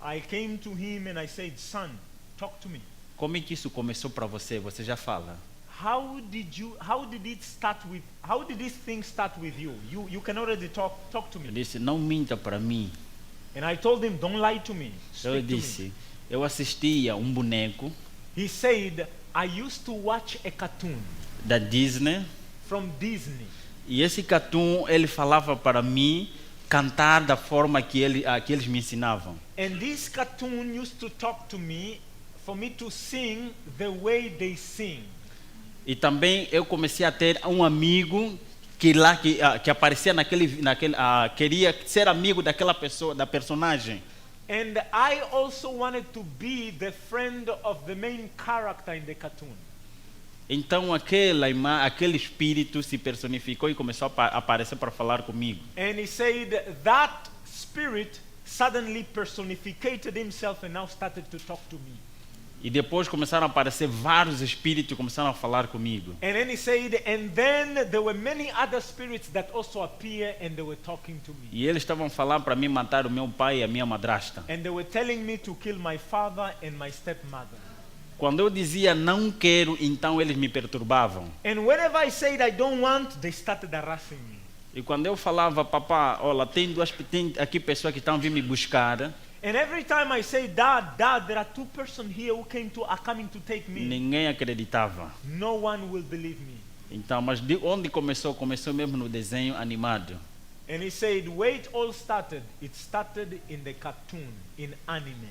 I came to him and I said, son, talk to me. Como é que isso começou para você? Você já fala. How did this thing start with you? You can already talk to Ele me. disse, não minta para mim. And I told him, don't lie to me. Eu Speak to me. disse, eu assistia um boneco He said, I used to watch a cartoon da Disney. from Disney. E esse cartoon, ele falava para mim cantar da forma que eles me ensinavam. And this cartoon used to talk to me for me to sing the way they sing. E também eu comecei a ter um amigo que aparecia queria ser amigo daquela pessoa, da personagem. And I also wanted to be the friend of the main character in the cartoon. Então aquele espírito se personificou e começou a aparecer para falar comigo. And he said that spirit suddenly personificated himself and now started to talk to me. E depois começaram a aparecer vários espíritos e começaram a falar comigo. And then he said, and then there were many other spirits that also appear and they were talking to me. E eles estavam falando para mim matar o meu pai e a minha madrasta. And they were telling me to kill my father and my stepmother. Quando eu dizia não quero, então eles me perturbavam. And whenever I said I don't want, they started harassing me. E quando eu falava, papá, olha, tem aqui pessoas que estão vindo me buscar. And every time I say, Dad, there are two persons here who are coming to take me. Ninguém acreditava. No one will believe me. Então, mas de onde começou? Começou mesmo no desenho animado. And he said, where it all started, it started in the cartoon, in anime.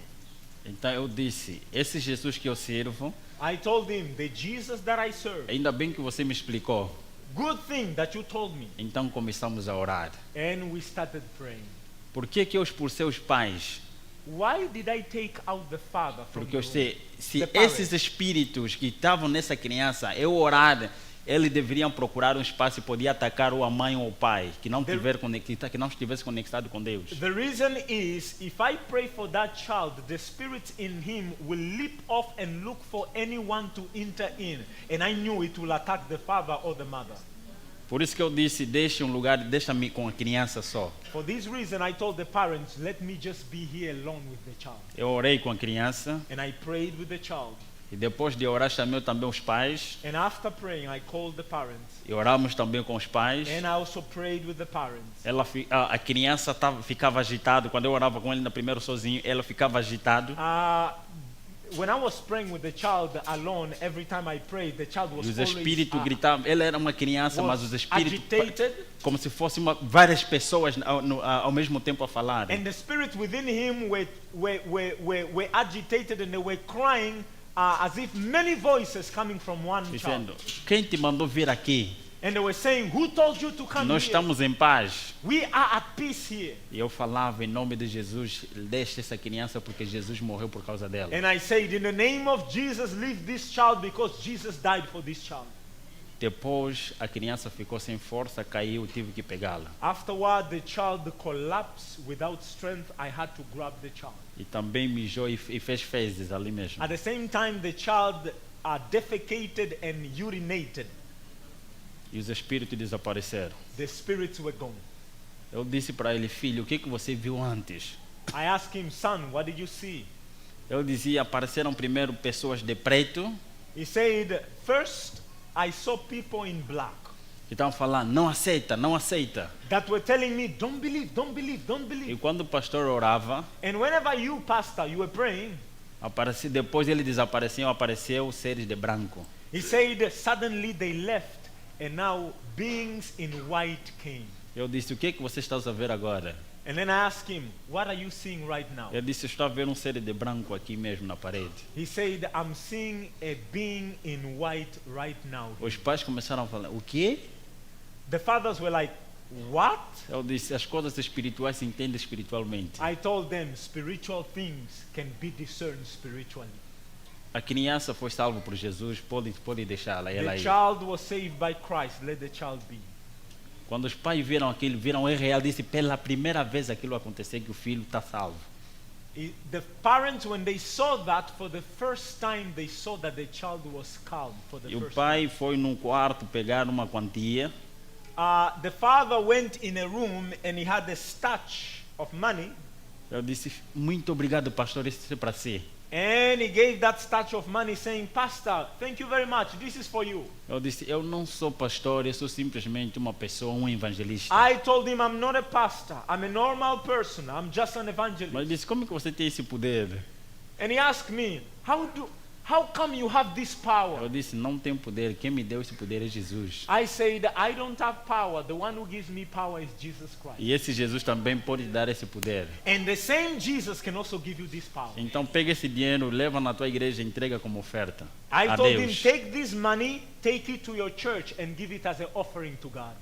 Então eu disse, esse Jesus que eu sirvo, I told him, the Jesus that I serve. ainda bem que você me explicou. Good thing that you told me. Então começamos a orar. And we started praying. Por que eu expulsei os pais? Why did I take out the father from Porque eu the room? sei, se The parents. esses espíritos que estavam nessa criança, eu orar, eles deveriam procurar um espaço e poder atacar ou a mãe ou o pai, que não estivesse conectado com Deus. The reason is, if I pray for that child, the spirit in him will leap off and look for anyone to enter in. And I knew it will attack the father or the mother. Por isso que eu disse, deixa-me com a criança só. For this reason, I told the parents, let me just be here alone with the child. Eu orei com a criança And I prayed with the child. e depois de orar chamei também os pais And after praying, I called the parents. e oramos também com os pais. And I also prayed with the parents. A criança ficava agitada. Quando eu orava com ele na primeira sozinho, ela ficava agitada. When I was praying with the child alone, every time I prayed, the child was E os always espíritos gritavam. Ela era uma criança, mas os espíritos agitated. como se fossem várias pessoas ao mesmo tempo a falar. And the spirit within him were agitated and they were crying as if many voices coming from one child. Dizendo, quem te mandou vir aqui? And they were saying, who told you to come Nós here? estamos em paz. We are at peace here. E eu falava em nome de Jesus, deixe essa criança porque Jesus morreu por causa dela. And I said, in the name of Jesus, leave this child because Jesus died for this child. Depois a criança ficou sem força, caiu, tive que pegá-la. Afterward, the child collapsed without strength. I had to grab the child. E também mijou e fez fezes ali mesmo. At the same time, the child defecated and urinated. E os espíritos desapareceram. The spirits were gone. Eu disse para ele, filho, o que você viu antes? I asked him, son, what did you see? Eu dizia, apareceram primeiro pessoas de preto, He said, first, I saw people in black que estavam falando, não aceita, não aceita. that were telling me, don't believe, don't believe, don't E believe. quando o pastor orava, And whenever you, pastor, you were praying, depois ele desapareceu, apareceu seres de branco. he said, suddenly they left and now beings in white came. Eu disse, o que você está a ver agora? And then I asked him, what are you seeing right now? Eu disse, estou a ver um ser de branco aqui mesmo na parede. He said, I'm seeing a being in white right now. Os pais começaram a falar, o quê? The fathers were like, what? Eu disse, as coisas espirituais se entendem espiritualmente. I told them, spiritual things can be discerned spiritually. A criança foi salva por Jesus, pode deixá-la, ela The aí. child was saved by Christ. Let the child be. Quando os pais viram aquilo, viram o real, disse, pela primeira vez aquilo aconteceu, que o filho está salvo. The parents, when they saw that, for the first time, they saw that the child was calm for the E o first pai foi num quarto pegar uma quantia, time. The father went in a room and he had a stash of money. eu disse, muito obrigado, pastor, isso é para si. And he gave that stash of money saying, Pastor, thank you very much. This is for you. Eu disse, eu não sou pastor, eu sou simplesmente uma pessoa, um evangelista. I told him, I'm not a pastor. I'm a normal person. I'm just an Mas evangelist. eu disse, como que você tem esse poder? And he asked me, How come you have this Eu power? disse, não tenho poder. Quem me deu esse poder é Jesus. I said, I don't have power. The one who gives me power is Jesus Christ. E esse Jesus também pode dar esse poder. And the same Jesus can also give you this power. Então pega esse dinheiro, leva na tua igreja e entrega como oferta I a told him, Deus. take this money, take it to your church and give it as an offering to God.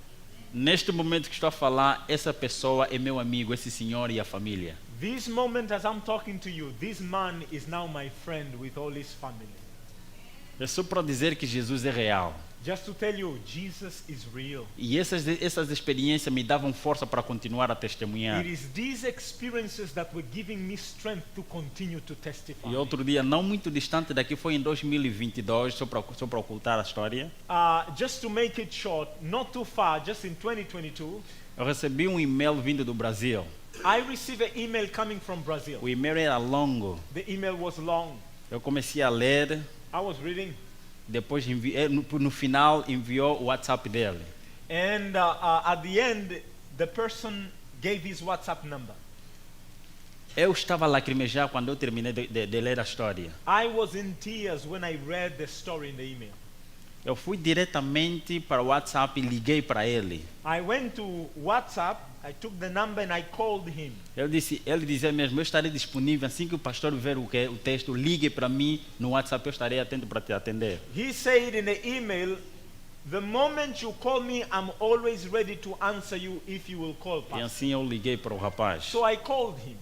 Neste momento que estou a falar, essa pessoa é meu amigo, esse senhor e a família. This moment as I'm talking to you, this man is now my friend with all his family. É só para dizer que Jesus é real. Just to tell you, Jesus is real. E essas experiências me davam força para continuar a testemunhar. It is these experiences that were giving me strength to continue to testify. E outro dia, não muito distante daqui, foi em 2022, só para ocultar a história, Just to make it short, not too far, just in 2022, eu recebi um e-mail vindo do Brasil. I received an email coming from Brazil. O e-mail era longo. The email was long. Eu comecei a ler, I was reading, depois no final enviou o WhatsApp dele. and at the end, the person gave his WhatsApp number. Eu estava a lacrimejar quando eu terminei de ler a história. I was in tears when I read the story in the email. Eu fui diretamente para o WhatsApp e liguei para ele. I went to WhatsApp, I took the number and I called him. Ele dizia mesmo, eu estarei disponível assim que o pastor ver o texto, ligue para mim no WhatsApp, eu estarei atento para te atender. He said in the email, the moment you call me, I'm always ready to answer you if you will call, E Pastor. assim eu liguei para o rapaz. So I called him.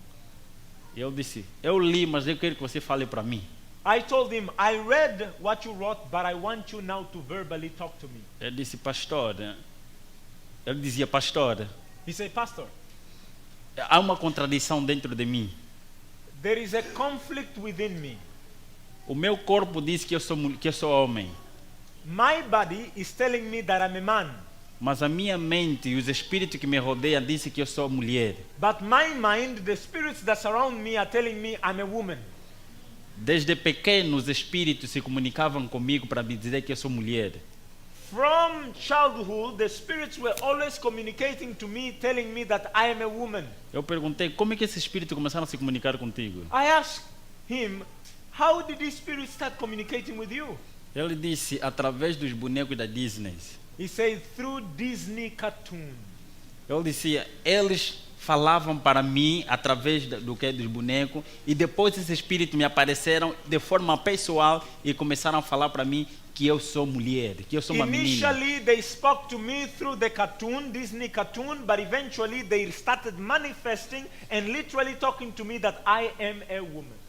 Eu disse, eu li, mas eu quero que você fale para mim. I told him, I read what you wrote, but I want you now to verbally talk to me. Ele disse, pastor, ele dizia, pastor, He said, Pastor, há uma contradição dentro de mim. there is a conflict within me. O meu corpo diz que eu sou homem, My body is telling me that I'm a man, mas a minha mente e os espíritos que me rodeiam dizem que eu sou mulher. but my mind, the spirits that surround me are telling me I'm a woman. Desde pequeno, os espíritos se comunicavam comigo para me dizer que eu sou mulher. From childhood, the spirits were always communicating to me, telling me that I am a woman. Eu perguntei, como é que esses espíritos começaram a se comunicar contigo? I asked him, how did these spirits start communicating with you? Ele disse, através dos bonecos da Disney. He said, through Disney cartoon. Eu disse, eles falavam para mim através dos bonecos e depois esses espíritos me apareceram de forma pessoal e começaram a falar para mim que eu sou mulher, que eu sou uma menina. Initially, they spoke to me through the cartoon, Disney cartoon, but eventually they started manifesting and literally talking to me that I am a woman.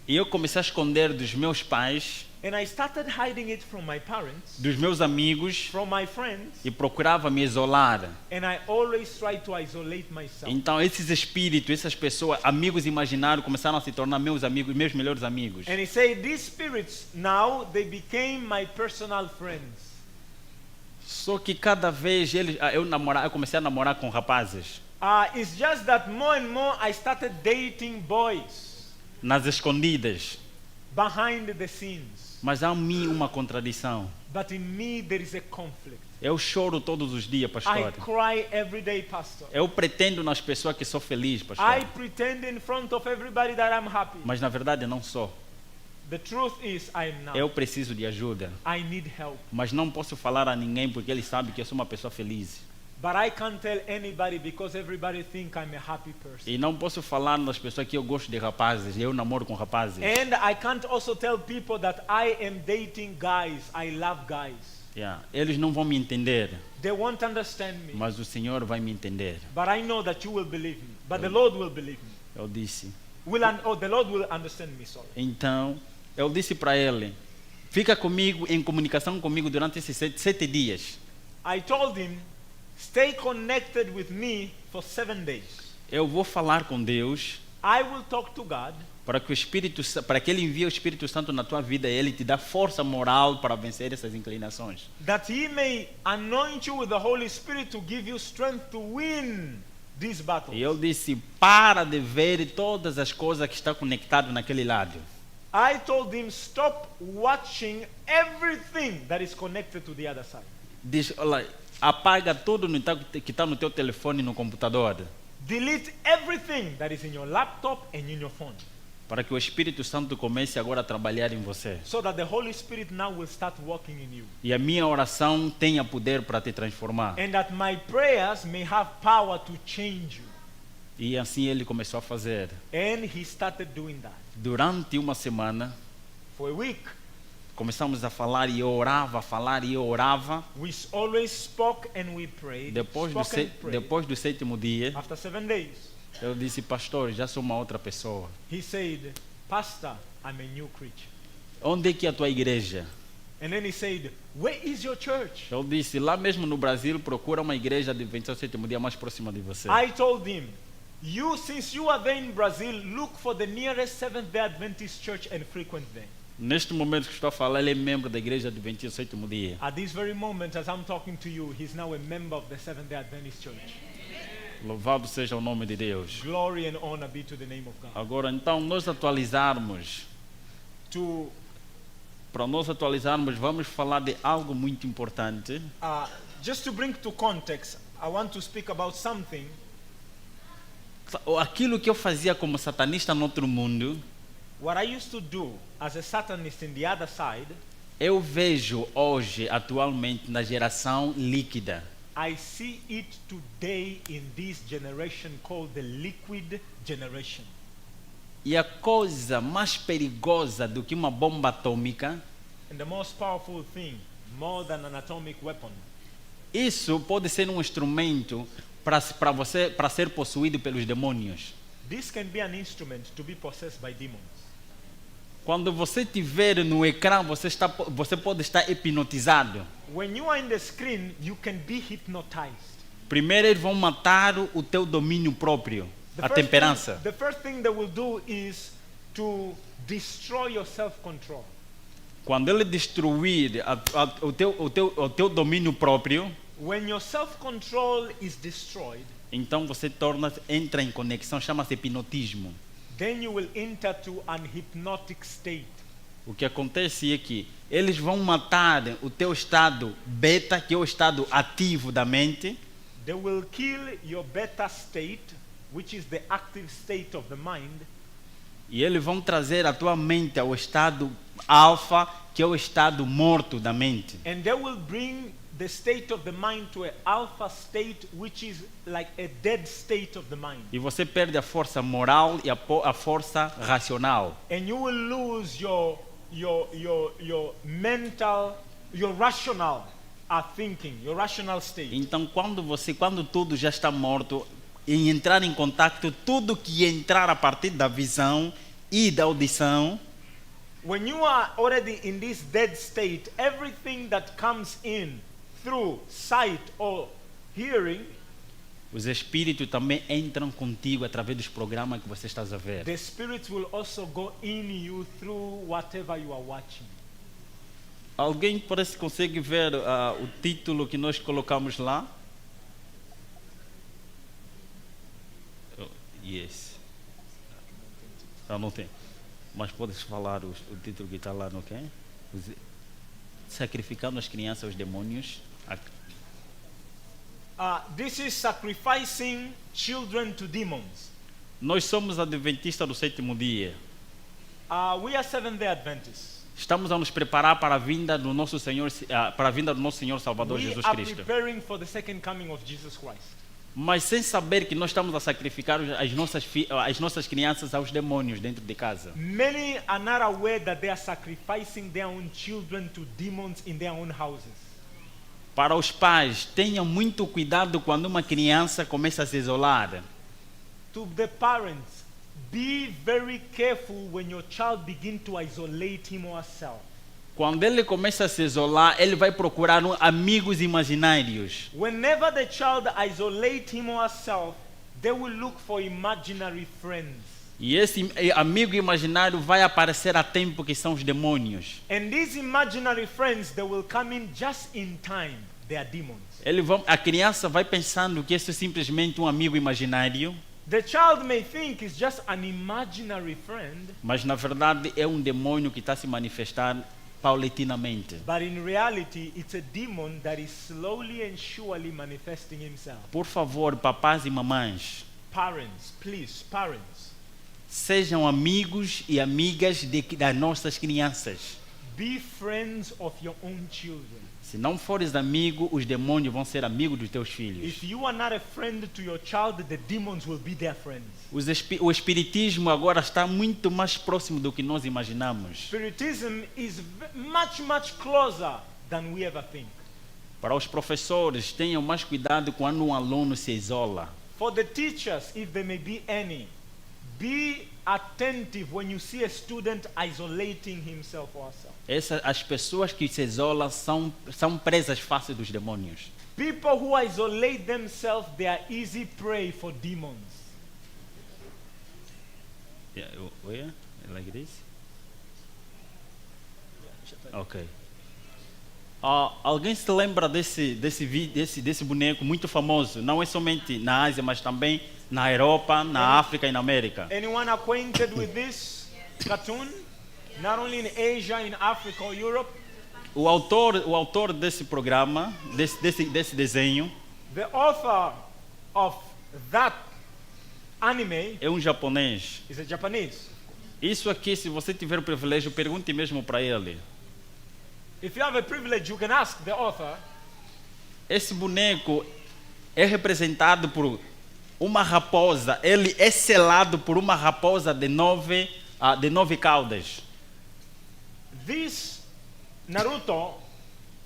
E eu comecei a esconder dos meus pais, And I started hiding it from my parents, dos meus amigos from my friends, e procurava me isolar. and I always tried to isolate myself. Então esses espíritos, essas pessoas, amigos imaginários, começaram a se tornar meus amigos, meus melhores amigos. And he said, these spirits now, they became my personal friends. Só que cada vez eu comecei a namorar com rapazes, It's just that more and more I started dating boys nas escondidas. behind the scenes. Mas há em mim uma contradição. But in me there is a conflict. Eu choro todos os dias, I pastor. cry every day, Pastor. Eu pretendo nas pessoas que sou feliz, I pastor. pretend in front of everybody that I'm happy. Mas na verdade não sou. The truth is I am not. Eu preciso de ajuda. I need help. Mas não posso falar a ninguém porque ele sabe que eu sou uma pessoa feliz. But I can't tell anybody because everybody think I'm a happy person. E não posso falar nas pessoas que eu gosto de rapazes, eu namoro com rapazes. And I can't also tell people that I am dating guys. I love guys. Yeah. Eles não vão me entender, They won't understand me. mas o Senhor vai me entender. But I know that you will believe me. But the Lord will believe me. Eu disse. The Lord will understand me, sorry. Então, eu disse para ele, fica comigo, em comunicação comigo durante esses 7 dias. I told him, stay connected with me for 7 days. Eu vou falar com Deus I will talk to God para que ele envie o Espírito Santo na tua vida e ele te dá força moral para vencer essas inclinações. that He may anoint you with the Holy Spirit to give you strength to win these battles. E eu disse, para de ver todas as coisas que estão conectadas naquele lado. I told him, stop watching everything that is connected to the other side. Diz, olha, apaga tudo que está no teu telefone e no computador. Delete everything that is in your laptop and in your phone. para que o Espírito Santo comece agora a trabalhar em você. so that the Holy Spirit now will start working in you. E a minha oração tenha poder para te transformar. And that my prayers may have power to change you. E assim ele começou a fazer. And he started doing that. Durante uma semana, For a week, começamos a falar e eu orava, we always spoke and we prayed. Depois do, Spoke and prayed. depois do 7º dia, After 7 days, eu disse, pastor, já sou uma outra pessoa. he said, Pastor, I'm a new creature. Onde é que é a tua igreja? And then he said, where is your church? Eu disse, lá mesmo no Brasil, procura uma igreja de 27º dia mais próxima de você. I told him, since you are there in Brazil, look for the nearest Seventh-day Adventist church and frequent there. Neste momento que estou a falar, ele é membro da igreja de 27º dia. At this very moment, as I'm talking to you, he's now a member of the Seventh-day Adventist church. Louvado seja o nome de Deus. Glory and honor be to the name of God. Agora, então, nós atualizarmos. Para nós atualizarmos, vamos falar de algo muito importante. Just to bring to context, I want to speak about something. Aquilo que eu fazia como satanista no outro mundo, What I used to do as a Satanist in the other side, eu vejo hoje, atualmente, na geração líquida. I see it today in this generation called the liquid generation. E a coisa mais perigosa do que uma bomba atômica, And the most powerful thing, more than an atomic weapon, isso pode ser um instrumento para ser possuído pelos demônios. this can be an instrument to be possessed by demons. Quando você estiver no ecrã, você pode estar hipnotizado. When you are in the screen, you can be hypnotized. Primeiro eles vão matar o teu domínio próprio, a temperança. The first thing they will do is to destroy your self-control. Quando ele destruir o teu domínio próprio, When your self-control is destroyed, então você entra em conexão, chama-se hipnotismo. then you will enter to an hypnotic state. O que acontece é que eles vão matar o teu estado beta, que é o estado ativo da mente, They will kill your beta state, which is the active state of the mind, e eles vão trazer a tua mente ao estado alfa, que é o estado morto da mente. and they will bring the state of the mind to an alpha state, which is like a dead state of the mind. E você perde a força moral e a força racional. And you will lose your mental, your rational thinking, your rational state. Então, quando tudo já está morto, em entrar em contato, tudo que entrar a partir da visão e da audição, When you are already in this dead state, everything that comes in through sight or hearing, os espíritos também entram contigo através dos programas que você está a ver. the spirits will also go in you through whatever you are watching. Alguém parece que consegue ver o título que nós colocamos lá? Yes. Não tem. Mas podes falar o título que está lá, não quer? Sacrificando as crianças aos demônios. This is sacrificing children to demons. Nós somos adventistas do 7º dia. We are Seventh-day Adventists. Estamos a nos preparar para a vinda do nosso Senhor, Salvador We Jesus are Cristo. preparing for the second coming of Jesus Christ. Mas sem saber que nós estamos a sacrificar as nossas crianças aos demônios dentro de casa. Many are not aware that they are sacrificing their own children to demons in their own houses. Para os pais, tenham muito cuidado quando uma criança começa a se isolar. To the parents, be very careful when your child begins to isolate him or herself. Quando ele começa a se isolar, ele vai procurar amigos imaginários. Whenever the child isolates him or herself, they will look for imaginary friends. E esse amigo imaginário vai aparecer a tempo, que são os demônios. And these imaginary friends, they will come in just in time. They are demons. A criança vai pensando que isso é simplesmente um amigo imaginário, The child may think it's just an imaginary friend, mas na verdade é um demônio que está se manifestando paulatinamente. but in reality, it's a demon that is slowly and surely manifesting himself. Por favor, papais e mamães, Parents, please, parents. Sejam amigos e amigas das nossas crianças. Be friends of your own children. Se não fores amigo, os demônios vão ser amigos dos teus filhos. If you are not a friend to your child, the demons will be their friends. O espiritismo agora está muito mais próximo do que nós imaginamos. Spiritism is much closer than we ever think. Para os professores, tenham mais cuidado quando um aluno se isola. For the teachers, if there may be any, be attentive when you see a student isolating himself or herself. As pessoas que se isolam são presas fáceis dos demônios. People who isolate themselves, they are easy prey for demons. Like this? Ok. Alguém se lembra desse boneco muito famoso? Não é somente na Ásia, mas também na Europa, na África e na América. Anyone acquainted with this cartoon? Not only in Asia, in Africa or Europe. O autor desse programa, desse desenho, the author of that anime é um japonês. is a Japanese. Isso aqui, se você tiver o privilégio, pergunte mesmo para ele. If you have a privilege, you can ask the author. Esse boneco é representado por uma raposa. Ele é selado por uma raposa de nove caudas. This Naruto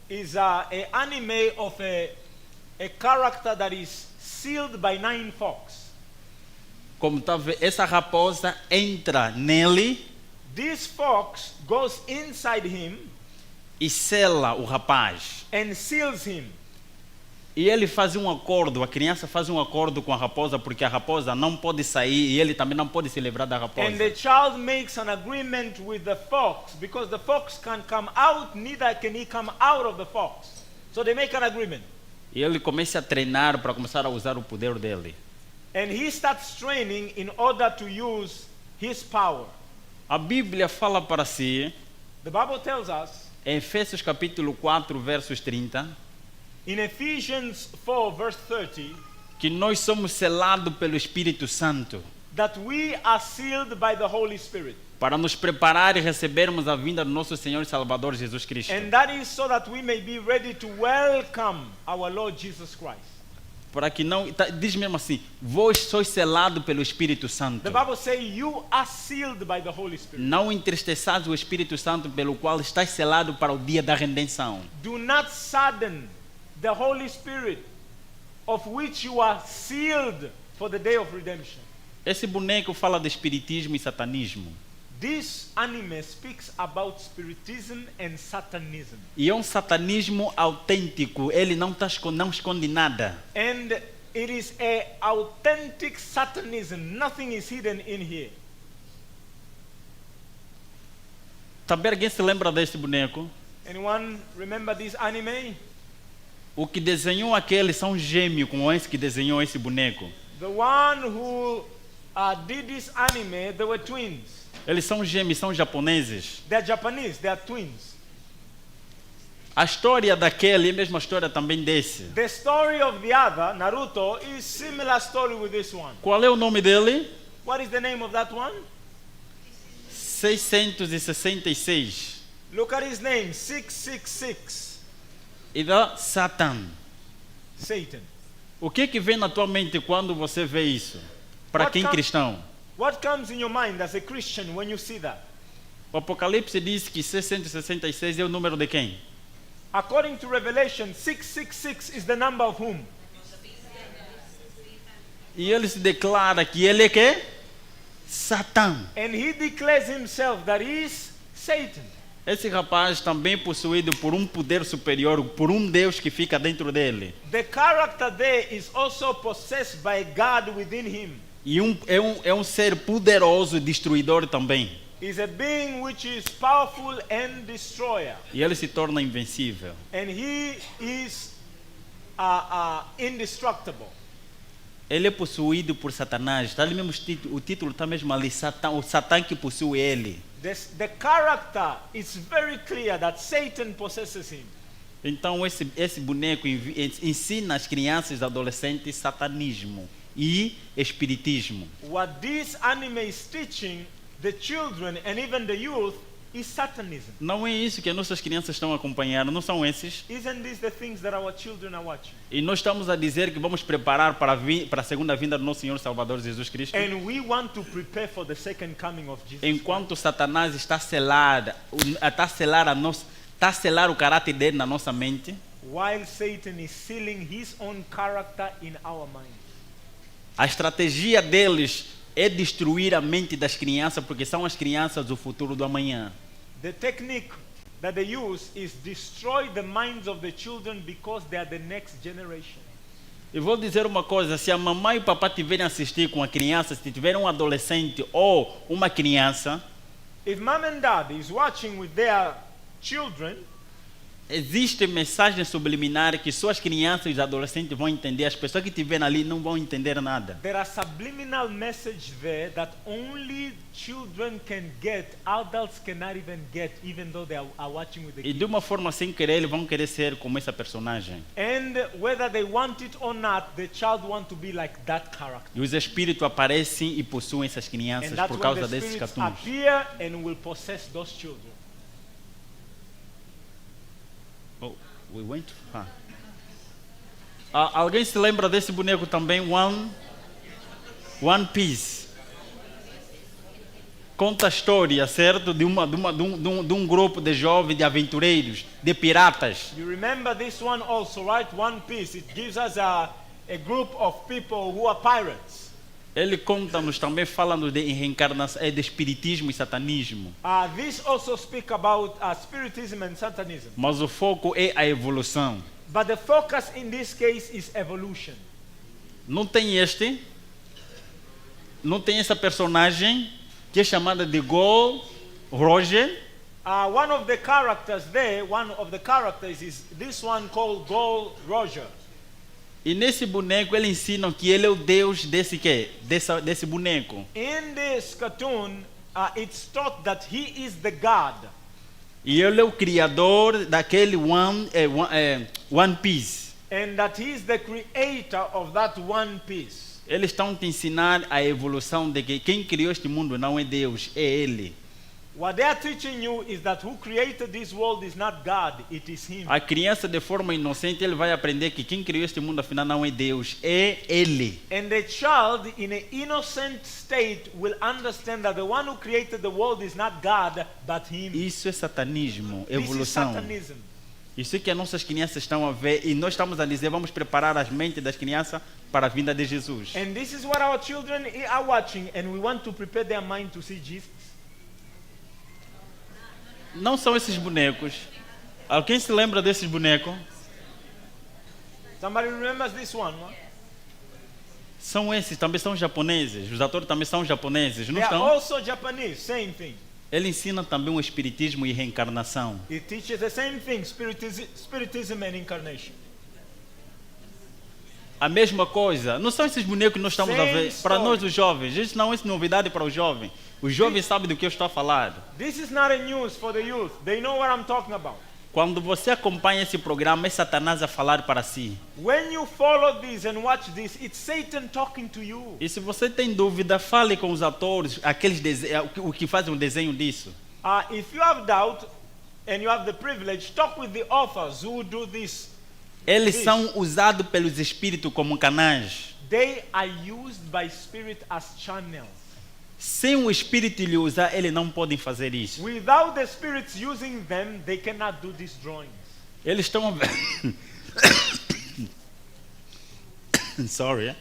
is an anime of a character that is sealed by 9 fox. Como tá vendo, essa raposa entra nele This fox goes inside him e sela o rapaz. and seals him. E ele faz um acordo, a criança faz um acordo com a raposa, porque a raposa não pode sair e ele também não pode se livrar da raposa. And the child makes an agreement with the fox because the fox can't come out, neither can he come out of the fox. So they make an agreement. E ele começa a treinar para começar a usar o poder dele. And he starts training in order to use his power. A Bíblia fala para si, The Bible tells us em Efésios capítulo 4, versos 30, in Ephesians 4 verse 30 que nós somos selados pelo Espírito Santo that we are sealed by the Holy Spirit. para nos preparar e recebermos a vinda do nosso Senhor e Salvador Jesus Cristo. And that is so that we may be ready to welcome our Lord Jesus Christ. Para que não, diz mesmo assim, vós sois selados pelo Espírito Santo. The Bible says you are sealed by the Holy Spirit. Não entristeçais o Espírito Santo pelo qual estás selado para o dia da redenção. Do not sadden the Holy Spirit of which you are sealed for the day of redemption. Esse boneco fala de espiritismo e satanismo. This anime speaks about spiritism and satanism. E é um satanismo autêntico, ele não esconde nada. And it is a authentic satanism. Nothing is hidden in here. Também alguém se lembra desse boneco? Anyone remember this anime? O que desenhou aquele são gêmeos com esse que desenhou esse boneco. The one who did this anime, they were twins. Eles são gêmeos, são japoneses. They're Japanese, they are twins. A história daquele é a mesma história também desse. The story of the other, Naruto, is similar story with this one. Qual é o nome dele? What is the name of that one? 666. Look at his name, 666. E da Satan. Satan. O que vem na tua mente quando você vê isso? Para What quem com- cristão? What comes in your mind as a Christian when you see that? O Apocalipse diz que 666 é o número de quem? According to Revelation, 666 is the number of whom? E ele se declara que ele é que? Satã. And he declares himself that he is Satan. Esse rapaz também possuído por um poder superior, por um Deus que fica dentro dele. The character there is also possessed by God within him. E é um ser poderoso, destruidor também. He's a being which is powerful and destroyer. E ele se torna invencível. And he is indestructible. Ele é possuído por Satanás. Está ali mesmo o título está mesmo ali, Satã, o Satã que possui ele. The character is very clear that Satan possesses him. Então esse boneco ensina as crianças e adolescentes satanismo e espiritismo. What this anime is teaching the children and even the youth is Satanism. Não é isso que as nossas crianças estão acompanhando, não são esses. Isn't this the things that our children are watching? E nós estamos a dizer que vamos preparar para a segunda vinda do nosso Senhor Salvador Jesus Cristo. And we want to prepare for the second coming of Jesus. Enquanto Satanás está a selar o caráter dele na nossa mente, While Satan is sealing his own character in our mind. a estratégia deles é destruir a mente das crianças, porque são as crianças o futuro do amanhã. The technique that they use is destroy the minds of the children because they are the next generation. E vou dizer uma coisa, se a mamãe e o papai tiverem a assistir com a criança, se tiverem um adolescente ou uma criança, If mom and dad is watching with their children, existem mensagens subliminares que só as crianças e os adolescentes vão entender, as pessoas que estiverem ali não vão entender nada. there are subliminal message there that only children can get, adults cannot even though they are watching with the E kids. de uma forma sem querer, eles vão querer ser como essa personagem. And whether they want it or not, the child want to be like that character. E os espíritos aparecem e possuem essas crianças And that's por when causa the desses spirits cartoons. appear and will possess those children. Oh, we went too far. Alguém se lembra desse boneco também? One Piece. Conta a história, certo? De um grupo de jovens, de aventureiros, de piratas. You remember this one also, right? One Piece. It gives us a group of people who are pirates. Ele conta-nos também falando de reencarnação, de espiritismo e satanismo. This also speak about spiritism and Satanism. Mas o foco é a evolução. But the focus in this case is evolution. Não tem essa personagem que é chamada de Gold Roger. One of the characters is this one called Gold Roger. E nesse boneco ele ensina que ele é o Deus desse boneco. In this cartoon, it's taught that he is the God. E ele é o criador daquele One Piece. And that he is the creator of that One Piece. Eles estão te ensinar a evolução de que quem criou este mundo não é Deus, é Ele. What they are teaching you is that who created this world is not God, it is him. A criança de forma inocente ele vai aprender que quem criou este mundo afinal não é Deus, é Ele. And the child in an innocent state will understand that the one who created the world is not God, but him. Isso é satanismo, This is evolução. Satanism. Isso que as nossas crianças estão a ver e nós estamos a dizer, vamos preparar as mentes das crianças para a vinda de Jesus. And this is what our children are watching, and we want to prepare their mind to see Jesus. Não são esses bonecos. Alguém se lembra desses bonecos? Somebody remembers this one? Huh? São esses, também são japoneses. Os atores também são japoneses, não They are estão? also Japanese, same thing. Ele ensina também o espiritismo e reencarnação. It teaches the same thing, spiritism and incarnation. A mesma coisa. Não são esses bonecos que nós estamos a ver. Same Para story. nós, os jovens. Isso não é novidade para os jovens. Os jovens sabem do que eu estou a falar. This is not a news for the youth. They know what I'm talking about. Quando você acompanha esse programa, é Satanás a falar para si. When you follow this and watch this, it's Satan talking to you. E se você tem dúvida, fale com os atores, o que fazem o desenho disso. If you have doubt and you have the privilege, talk with the authors who do this. Eles são usados pelos espíritos como canais. They are used by spirit as channels. Sem o espírito lhe usar, eles não podem fazer isso. Without the spirits using them, they cannot do these drawings. Eles estão a ver. Sorry.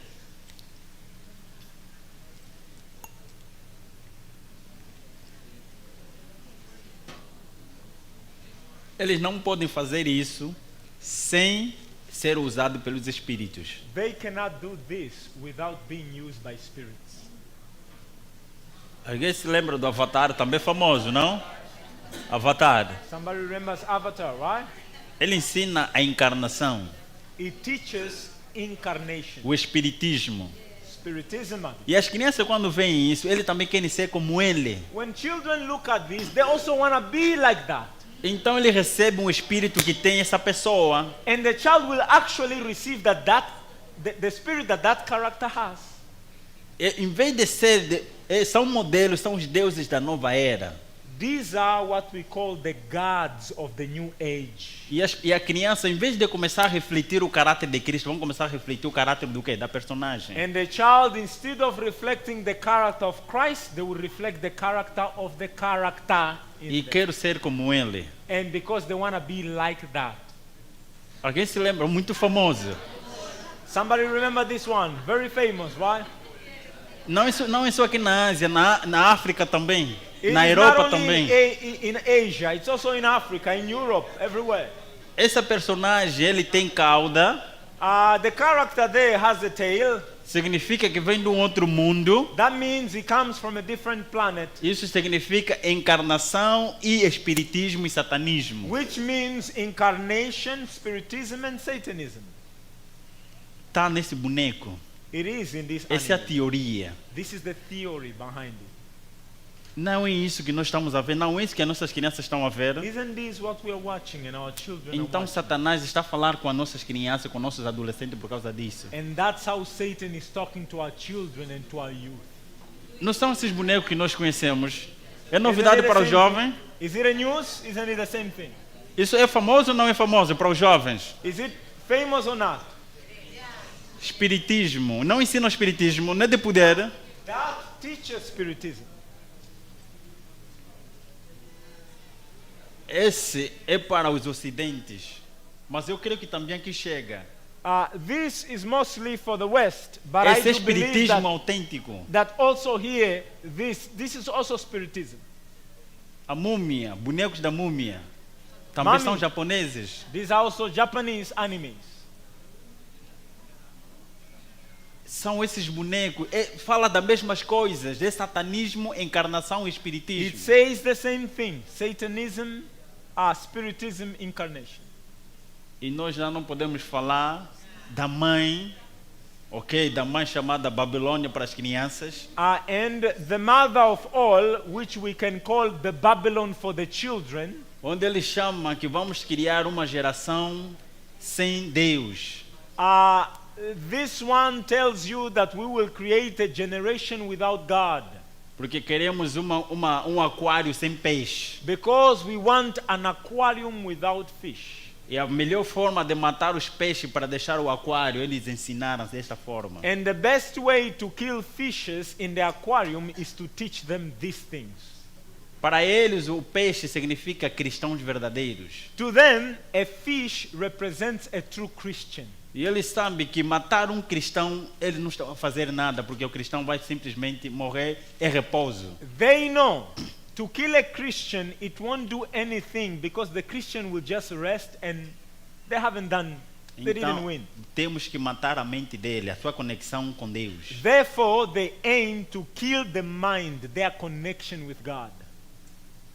Eles não podem fazer isso sem ser usado pelos espíritos. They cannot do this without being used by spirits. Alguém se lembra do Avatar, também famoso, não? Avatar. Somebody remembers Avatar, right? Ele ensina a encarnação, It teaches incarnation, o espiritismo. spiritism. E as crianças quando veem isso, eles também querem ser como ele. When children look at this, they also want to be like that. Então ele recebe um espírito que tem essa pessoa. And the child will actually receive the spirit that character has. em vez de são modelos, são os deuses da nova era. These are what we call the gods of the new age. E a criança, em vez de começar a refletir o caráter de Cristo, vão começar a refletir o caráter do quê? Da personagem. And the child, instead of reflecting the character of Christ, they will reflect the character of the character in E them. quero ser como ele. And because they want to be like that. Alguém se lembra? Muito famoso. Somebody remember this one? Very famous, right? Não é só aqui na Ásia, na África também. It Na is Europa not only também. in Asia, it's also in Africa, in Europe, everywhere. Essa personagem, ele tem cauda. The character there has a tail. Significa que vem de um outro mundo. That means he comes from a different planet. Isso significa encarnação e espiritismo e satanismo. Which means incarnation, spiritism, and Satanism. Está nesse boneco. It is in this Essa é a animal. teoria. This is the theory behind it. Não é isso que nós estamos a ver, não é isso que as nossas crianças estão a ver. Isn't this what we are watching and our children are Então watching? Satanás está a falar com as nossas crianças, com nossos adolescentes por causa disso. And that's how Satan is talking to our children and to our youth. Não são esses bonecos que nós conhecemos. É novidade Isn't it para the os same jovens. thing? Is it a news? Isn't it the same thing? Isso é famoso ou não é famoso para os jovens? Is it famous or not? Espiritismo. Não ensina o espiritismo, não é de poder. That teaches spiritism. Esse é para os ocidentes. Mas eu creio que também aqui chega. This is mostly for the West, but I Esse do believe espiritismo autêntico. that also here, this is also spiritism. A múmia, bonecos da múmia. Também Mami. são japoneses. These are also Japanese animes. São esses bonecos. Fala das mesmas coisas. De satanismo, encarnação e It espiritismo. says the same thing: Satanism, spiritism, incarnation. E nós já não podemos falar da mãe, ok? Da mãe chamada Babilônia para as crianças. And the mother of all, which we can call the Babylon for the children, Onde ele chama que vamos criar uma geração sem Deus. this one tells you that we will create a generation without God. Porque queremos um aquário sem peixe. Because we want an aquarium without fish. E a melhor forma de matar os peixes para deixar o aquário, eles ensinaram desta forma. And the best way to kill fishes in the aquarium is to teach them these things. Para eles, o peixe significa cristãos verdadeiros. To them, a fish represents a true Christian. E eles sabem que matar um cristão, eles não estão a fazer nada, porque o cristão vai simplesmente morrer em repouso. They know to kill a Christian, it won't do anything because the Christian will just rest and they haven't done, they didn't Então, win. temos que matar a mente dele, a sua conexão com Deus. Therefore, they aim to kill the mind, their connection with God.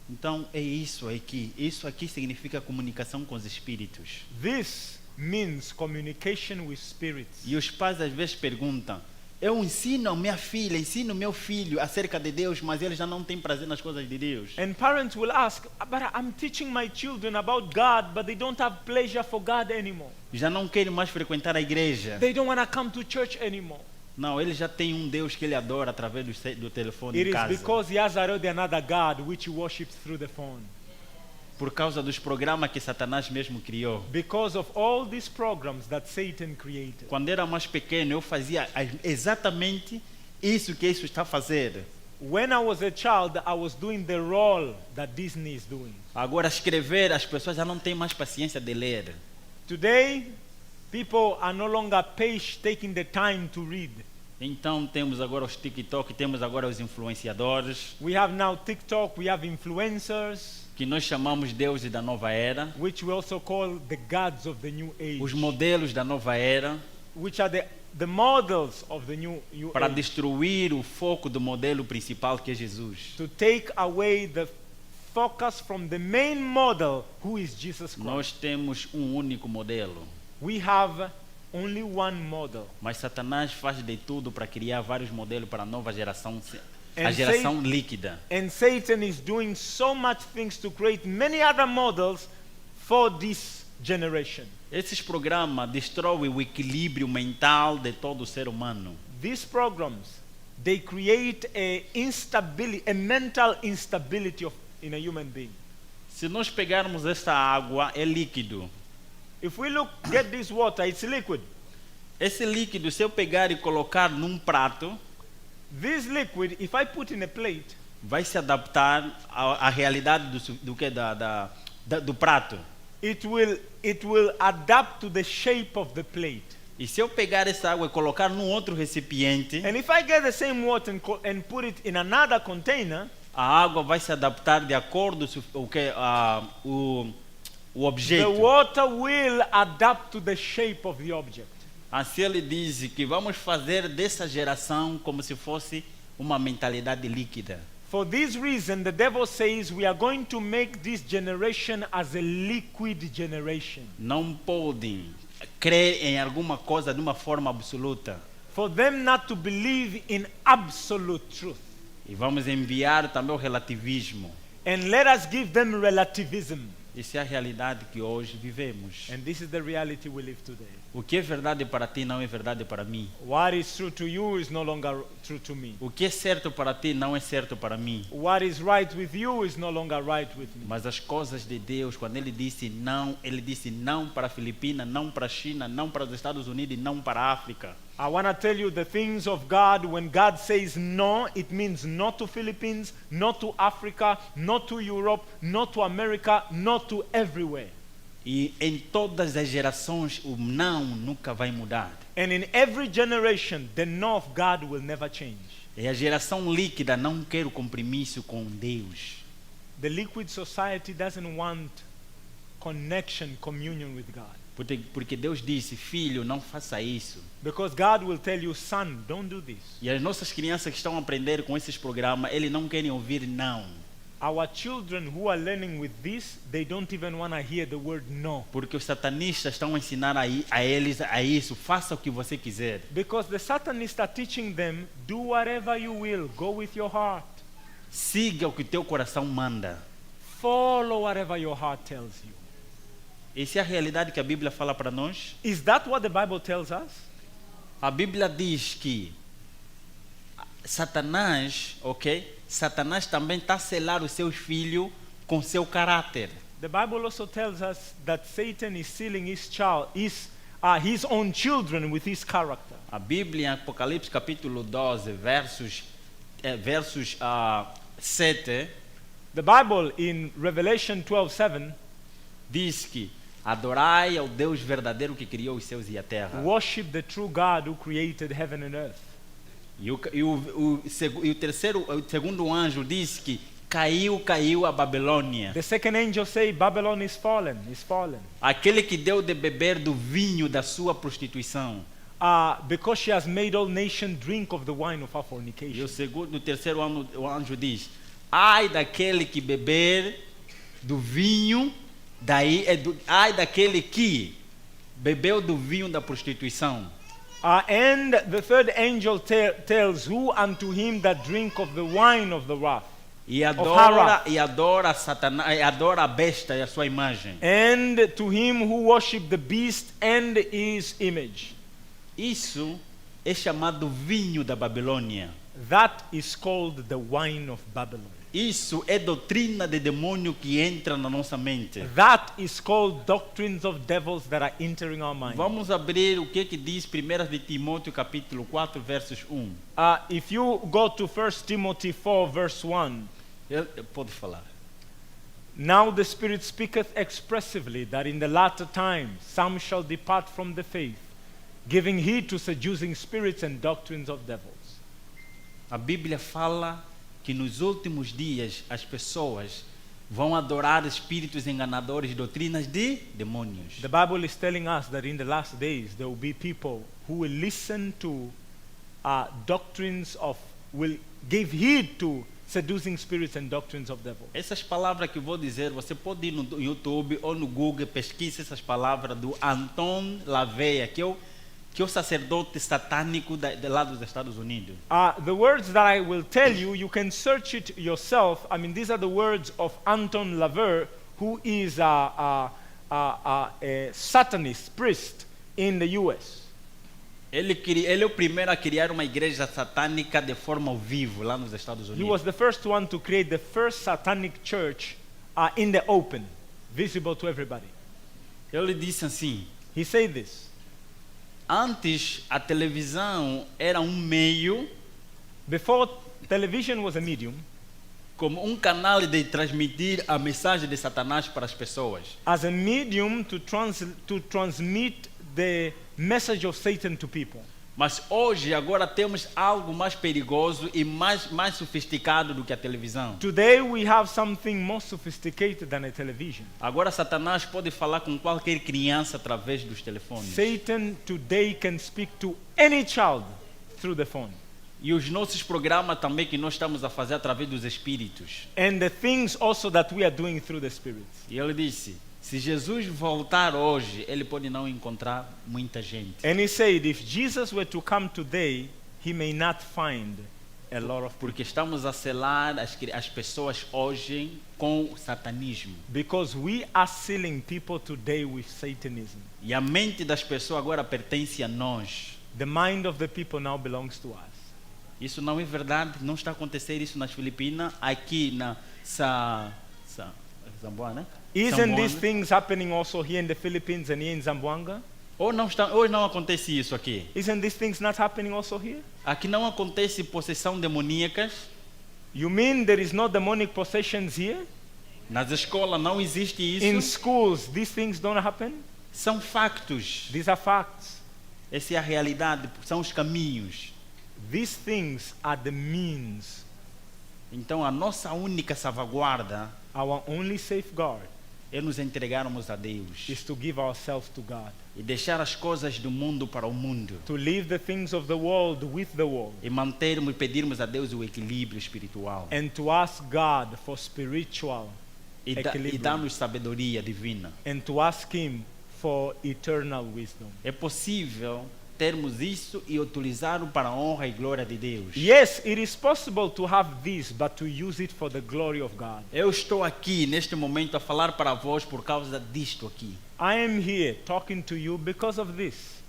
Então, é isso aqui. Isso aqui significa comunicação com os espíritos. This means communication with spirits. E os pais às vezes perguntam: eu ensino a minha filha, ensino meu filho acerca de Deus, mas ele já não tem prazer nas coisas de Deus. And parents will ask, but I'm teaching my children about God, but they don't have pleasure for God anymore. Já não querem mais frequentar a igreja. They don't want to come to church anymore. Não, ele já tem um Deus que ele adora através do telefone It em is casa. because he has already another God which he worships through the phone. Por causa dos programas que Satanás mesmo criou. Because of all these programs that Satan created. Quando era mais pequeno, eu fazia exatamente isso que isso está a fazer. When I was a child, I was doing the role that Disney is doing. Agora, escrever, as pessoas já não têm mais paciência de ler. Today, people are no longer taking the time to read. Então, temos agora os TikTok, temos agora os influenciadores, We have now TikTok, we have influencers, que nós chamamos deuses da nova era, which we also call the gods of the new age, os modelos da nova era, which are the models of the new para age, destruir o foco do modelo principal que é Jesus. to take away the focus from the main model, who is Jesus Christ. Nós temos um único modelo, We have only one model. mas Satanás faz de tudo para criar vários modelos para a nova geração, a And geração líquida. And Satan is doing so much things to create many other models for this generation. Esses programas destroem o equilíbrio mental de todo o ser humano. These programs they create a mental instability in a human being. Se nós pegarmos esta água, é líquido. If we get this water, it's liquid. Esse líquido, se eu pegar e colocar num prato, This liquid, if I put in a plate, vai se adaptar à realidade do prato. it will adapt to the shape of the plate. E se eu pegar essa água e colocar num outro recipiente, And if I get the same water and put it in another container, a água vai se adaptar de acordo com o objeto. the water will adapt to the shape of the object. Assim ele diz que vamos fazer dessa geração como se fosse uma mentalidade líquida. For this reason, the devil says we are going to make this generation as a liquid generation. Não podem crer em alguma coisa de uma forma absoluta. For them not to believe in absolute truth. E vamos enviar também o relativismo. And let us give them relativism. Essa é a realidade que hoje vivemos. And this is the reality we live today. O que é verdade para ti não é verdade para mim. What is true to you is no longer true to me. O que é certo para ti não é certo para mim. What is right with you is no longer right with me. Mas as coisas de Deus, quando ele disse não para a Filipina, não para a China, não para os Estados Unidos e não para a África. I want to tell you the things of God. When God says no, it means not to Philippines, not to Africa, not to Europe, not to America, not to everywhere. E em todas as gerações o não nunca vai mudar. And in every generation, the no of God will never change. E a geração líquida não quer o compromisso com Deus. The liquid society doesn't want connection, communion with God. Porque Deus disse, filho, não faça isso. Because God will tell you, son, don't do this. E as nossas crianças que estão a aprender com esses programas, eles não querem ouvir não. Our children who are learning with this, they don't even want to hear the word no. Porque os satanistas estão a ensinar a eles a isso, faça o que você quiser. Because the Satanists are teaching them, do whatever you will, go with your heart. Siga o que teu coração manda. Follow whatever your heart tells you. Essa é a realidade que a Bíblia fala para nós. Is that what the Bible tells us? A Bíblia diz que Satanás, Satanás também está a selar os seus filhos com seu caráter. The Bible also tells us that Satan is sealing his own children with his character. A Bíblia em Apocalipse capítulo 12, versos 7, The Bible in Revelation 12:7 diz que adorai ao Deus verdadeiro que criou os céus e a terra. worship the true God who created heaven and earth. E o segundo anjo diz que caiu a Babilônia. The second angel say Babylon is fallen, Aquele que deu de beber do vinho da sua prostituição. because she has made all nations drink of the wine of her E fornication. o terceiro anjo diz: ai daquele que beber do vinho, ai daquele que bebeu do vinho da prostituição. And the third angel tells who unto him that drink of the wine of the wrath. E adora Satanás, adora a besta e a sua imagem. And to him who worship the beast and his image. Isso é chamado vinho da Babilônia. That is called the wine of Babylon. Isso é doutrina de demônio que entra na nossa mente. That is called doctrines of devils that are entering our mind. Vamos abrir o que diz 1 de Timóteo capítulo 4 versos 1. If you go to 1 Timothy 4 verse 1, Pode falar. now the Spirit speaketh expressively that in the latter time some shall depart from the faith, giving heed to seducing spirits and doctrines of devils. A Bíblia fala que nos últimos dias as pessoas vão adorar espíritos enganadores, doutrinas de demônios. The Bible is telling us that in the last days there will be people who will listen to doctrines will give heed to seducing spirits and doctrines of devils. Essas palavras que eu vou dizer, você pode ir no YouTube ou no Google, pesquise essas palavras do Anton LaVey, que é o sacerdote satânico lá dos Estados Unidos. The words that I will tell you, you can search it yourself. I mean, these are the words of Anton LaVey, who is a Satanist priest in the U.S. Ele é o primeiro a criar uma igreja satânica de forma ao vivo lá nos Estados He Unidos. was the first one to create the first satanic church in the open, visible to everybody. Ele disse assim: He said this. antes a televisão era um meio, Before television was a medium, como um canal de transmitir a mensagem de Satanás para as pessoas. as a medium to transmit the message of Satan to people. Mas hoje, agora temos algo mais perigoso e mais sofisticado do que a televisão. Today we have something more sophisticated than a television. Agora Satanás pode falar com qualquer criança através dos telefones. Satan today can speak to any child through the phone. E os nossos programas também que nós estamos a fazer através dos espíritos. And the things also that we are doing through the spirits. E ele disse: se Jesus voltar hoje, ele pode não encontrar muita gente. And he said, if Jesus were to come today, he may not find a lot of people. Porque estamos a selar as pessoas hoje com o satanismo. Because we are sealing people today with Satanism. E a mente das pessoas agora pertence a nós. The mind of the people now belongs to us. Isso não é verdade, não está acontecendo isso nas Filipinas, aqui na Zamboa, né? Isn't Zamboanga. these things happening also here in the Philippines and here in Zamboanga? Hoje não acontece isso aqui. Isn't these things not happening also here? Aqui não acontece possessão demoníacas. You mean there is no demonic possessions here? Nas escolas não existe In isso. schools, these things don't happen? São factos. These are facts. Essa é a realidade, são os caminhos. These things are the means. Então a nossa única salvaguarda Our only safeguard é nos entregarmos a Deus is to give ourselves to God. e deixar as coisas do mundo para o mundo To leave the things of the world with the world. e pedirmos a Deus o equilíbrio espiritual And to ask God for spiritual e equilibrium. dar-nos sabedoria divina. And to ask Him for eternal wisdom. É possível termos isso e utilizá-lo para a honra e glória de Deus. Yes, it is possible to have this, but to use it for the glory of God. Eu estou aqui neste momento a falar para vós por causa disto aqui. I am here talking to you because of this.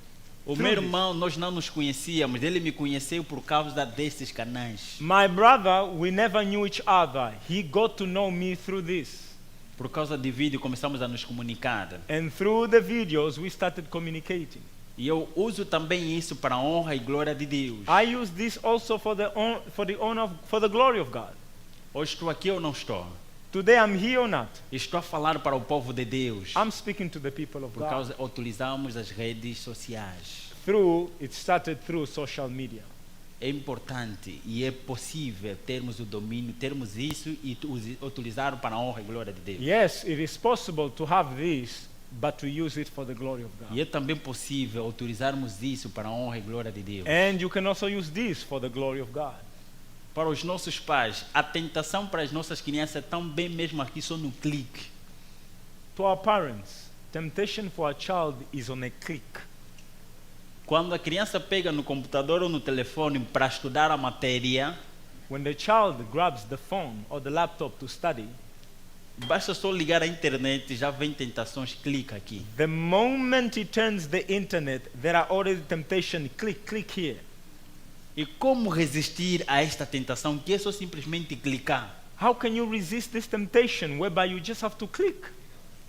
O Through meu this. irmão, nós não nos conhecíamos, ele me conheceu por causa desses canais. My brother, we never knew each other. He got to know me through this. Por causa de vídeo começamos a nos comunicar. And through the videos, we started communicating. E eu uso também isso para a honra e glória de Deus. I use this also for the glory of God. Hoje estou aqui ou não estou? Today I'm here or not? Estou a falar para o povo de Deus. I'm speaking to the people of Por God. causa utilizamos as redes sociais. It started through social media. É importante e é possível termos o domínio, termos isso e utilizar para a honra e glória de Deus. Yes, it is possible to have this, but to use it for the glory of God. E é também possível utilizarmos isso para a honra e glória de Deus. And you can also use this for the glory of God. Para os nossos pais, a tentação para as nossas crianças é tão bem mesmo aqui só no clique. To our parents, temptation for a child is on a click. Quando a criança pega no computador ou no telefone para estudar a matéria, When the child grabs the phone or the laptop to study, basta só ligar a internet e já vem tentações, clica aqui. the moment he turns the internet, there are already temptation, click here. E como resistir a esta tentação que é só simplesmente clicar? How can you resist this temptation whereby you just have to click?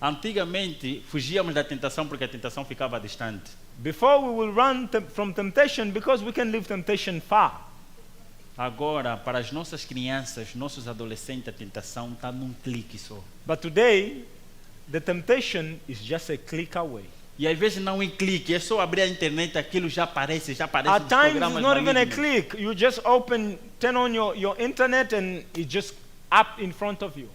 Antigamente fugíamos da tentação porque a tentação ficava distante. Before we will run from temptation because we can leave temptation far. Agora, para as nossas crianças, nossos adolescentes, a tentação está num clique só. But today, the temptation is just a click away. E às vezes não é clique, é só abrir a internet, aquilo já aparece At nos times, it's programas not even a malignos. click. You just turn on your internet and it's just up in front of you.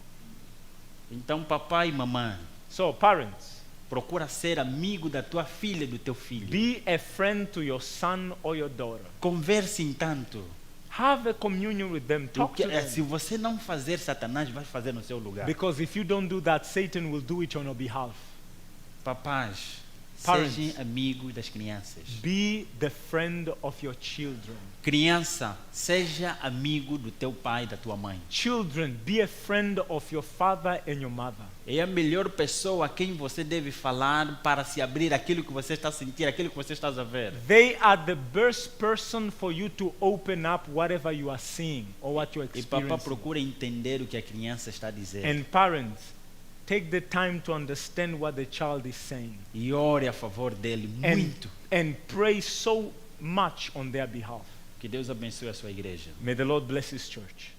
Então, papai e mamãe, So, parents, procura ser amigo da tua filha e do teu filho. be a friend to your son or your daughter. Conversem tanto. Have a communion with them. Talk to Se them. você não fazer, Satanás vai fazer no seu lugar. Because if you don't do that, Satan will do it on your behalf. Papais, Parents. Sejam amigos das crianças. Be the friend of your children. Criança, seja amigo do teu pai e da tua mãe. Children, be a friend of your father and your mother. É a melhor pessoa a quem você deve falar para se abrir aquilo que você está a sentir, aquilo que você está a ver. They are the best person for you to open up whatever you are seeing or what you are E papá experiencing. procura entender o que a criança está a dizer. And parents, take the time to understand what the child is saying. E ore a favor dele muito. And pray so much on their behalf. Que Deus abençoe a sua igreja. May the Lord bless His church.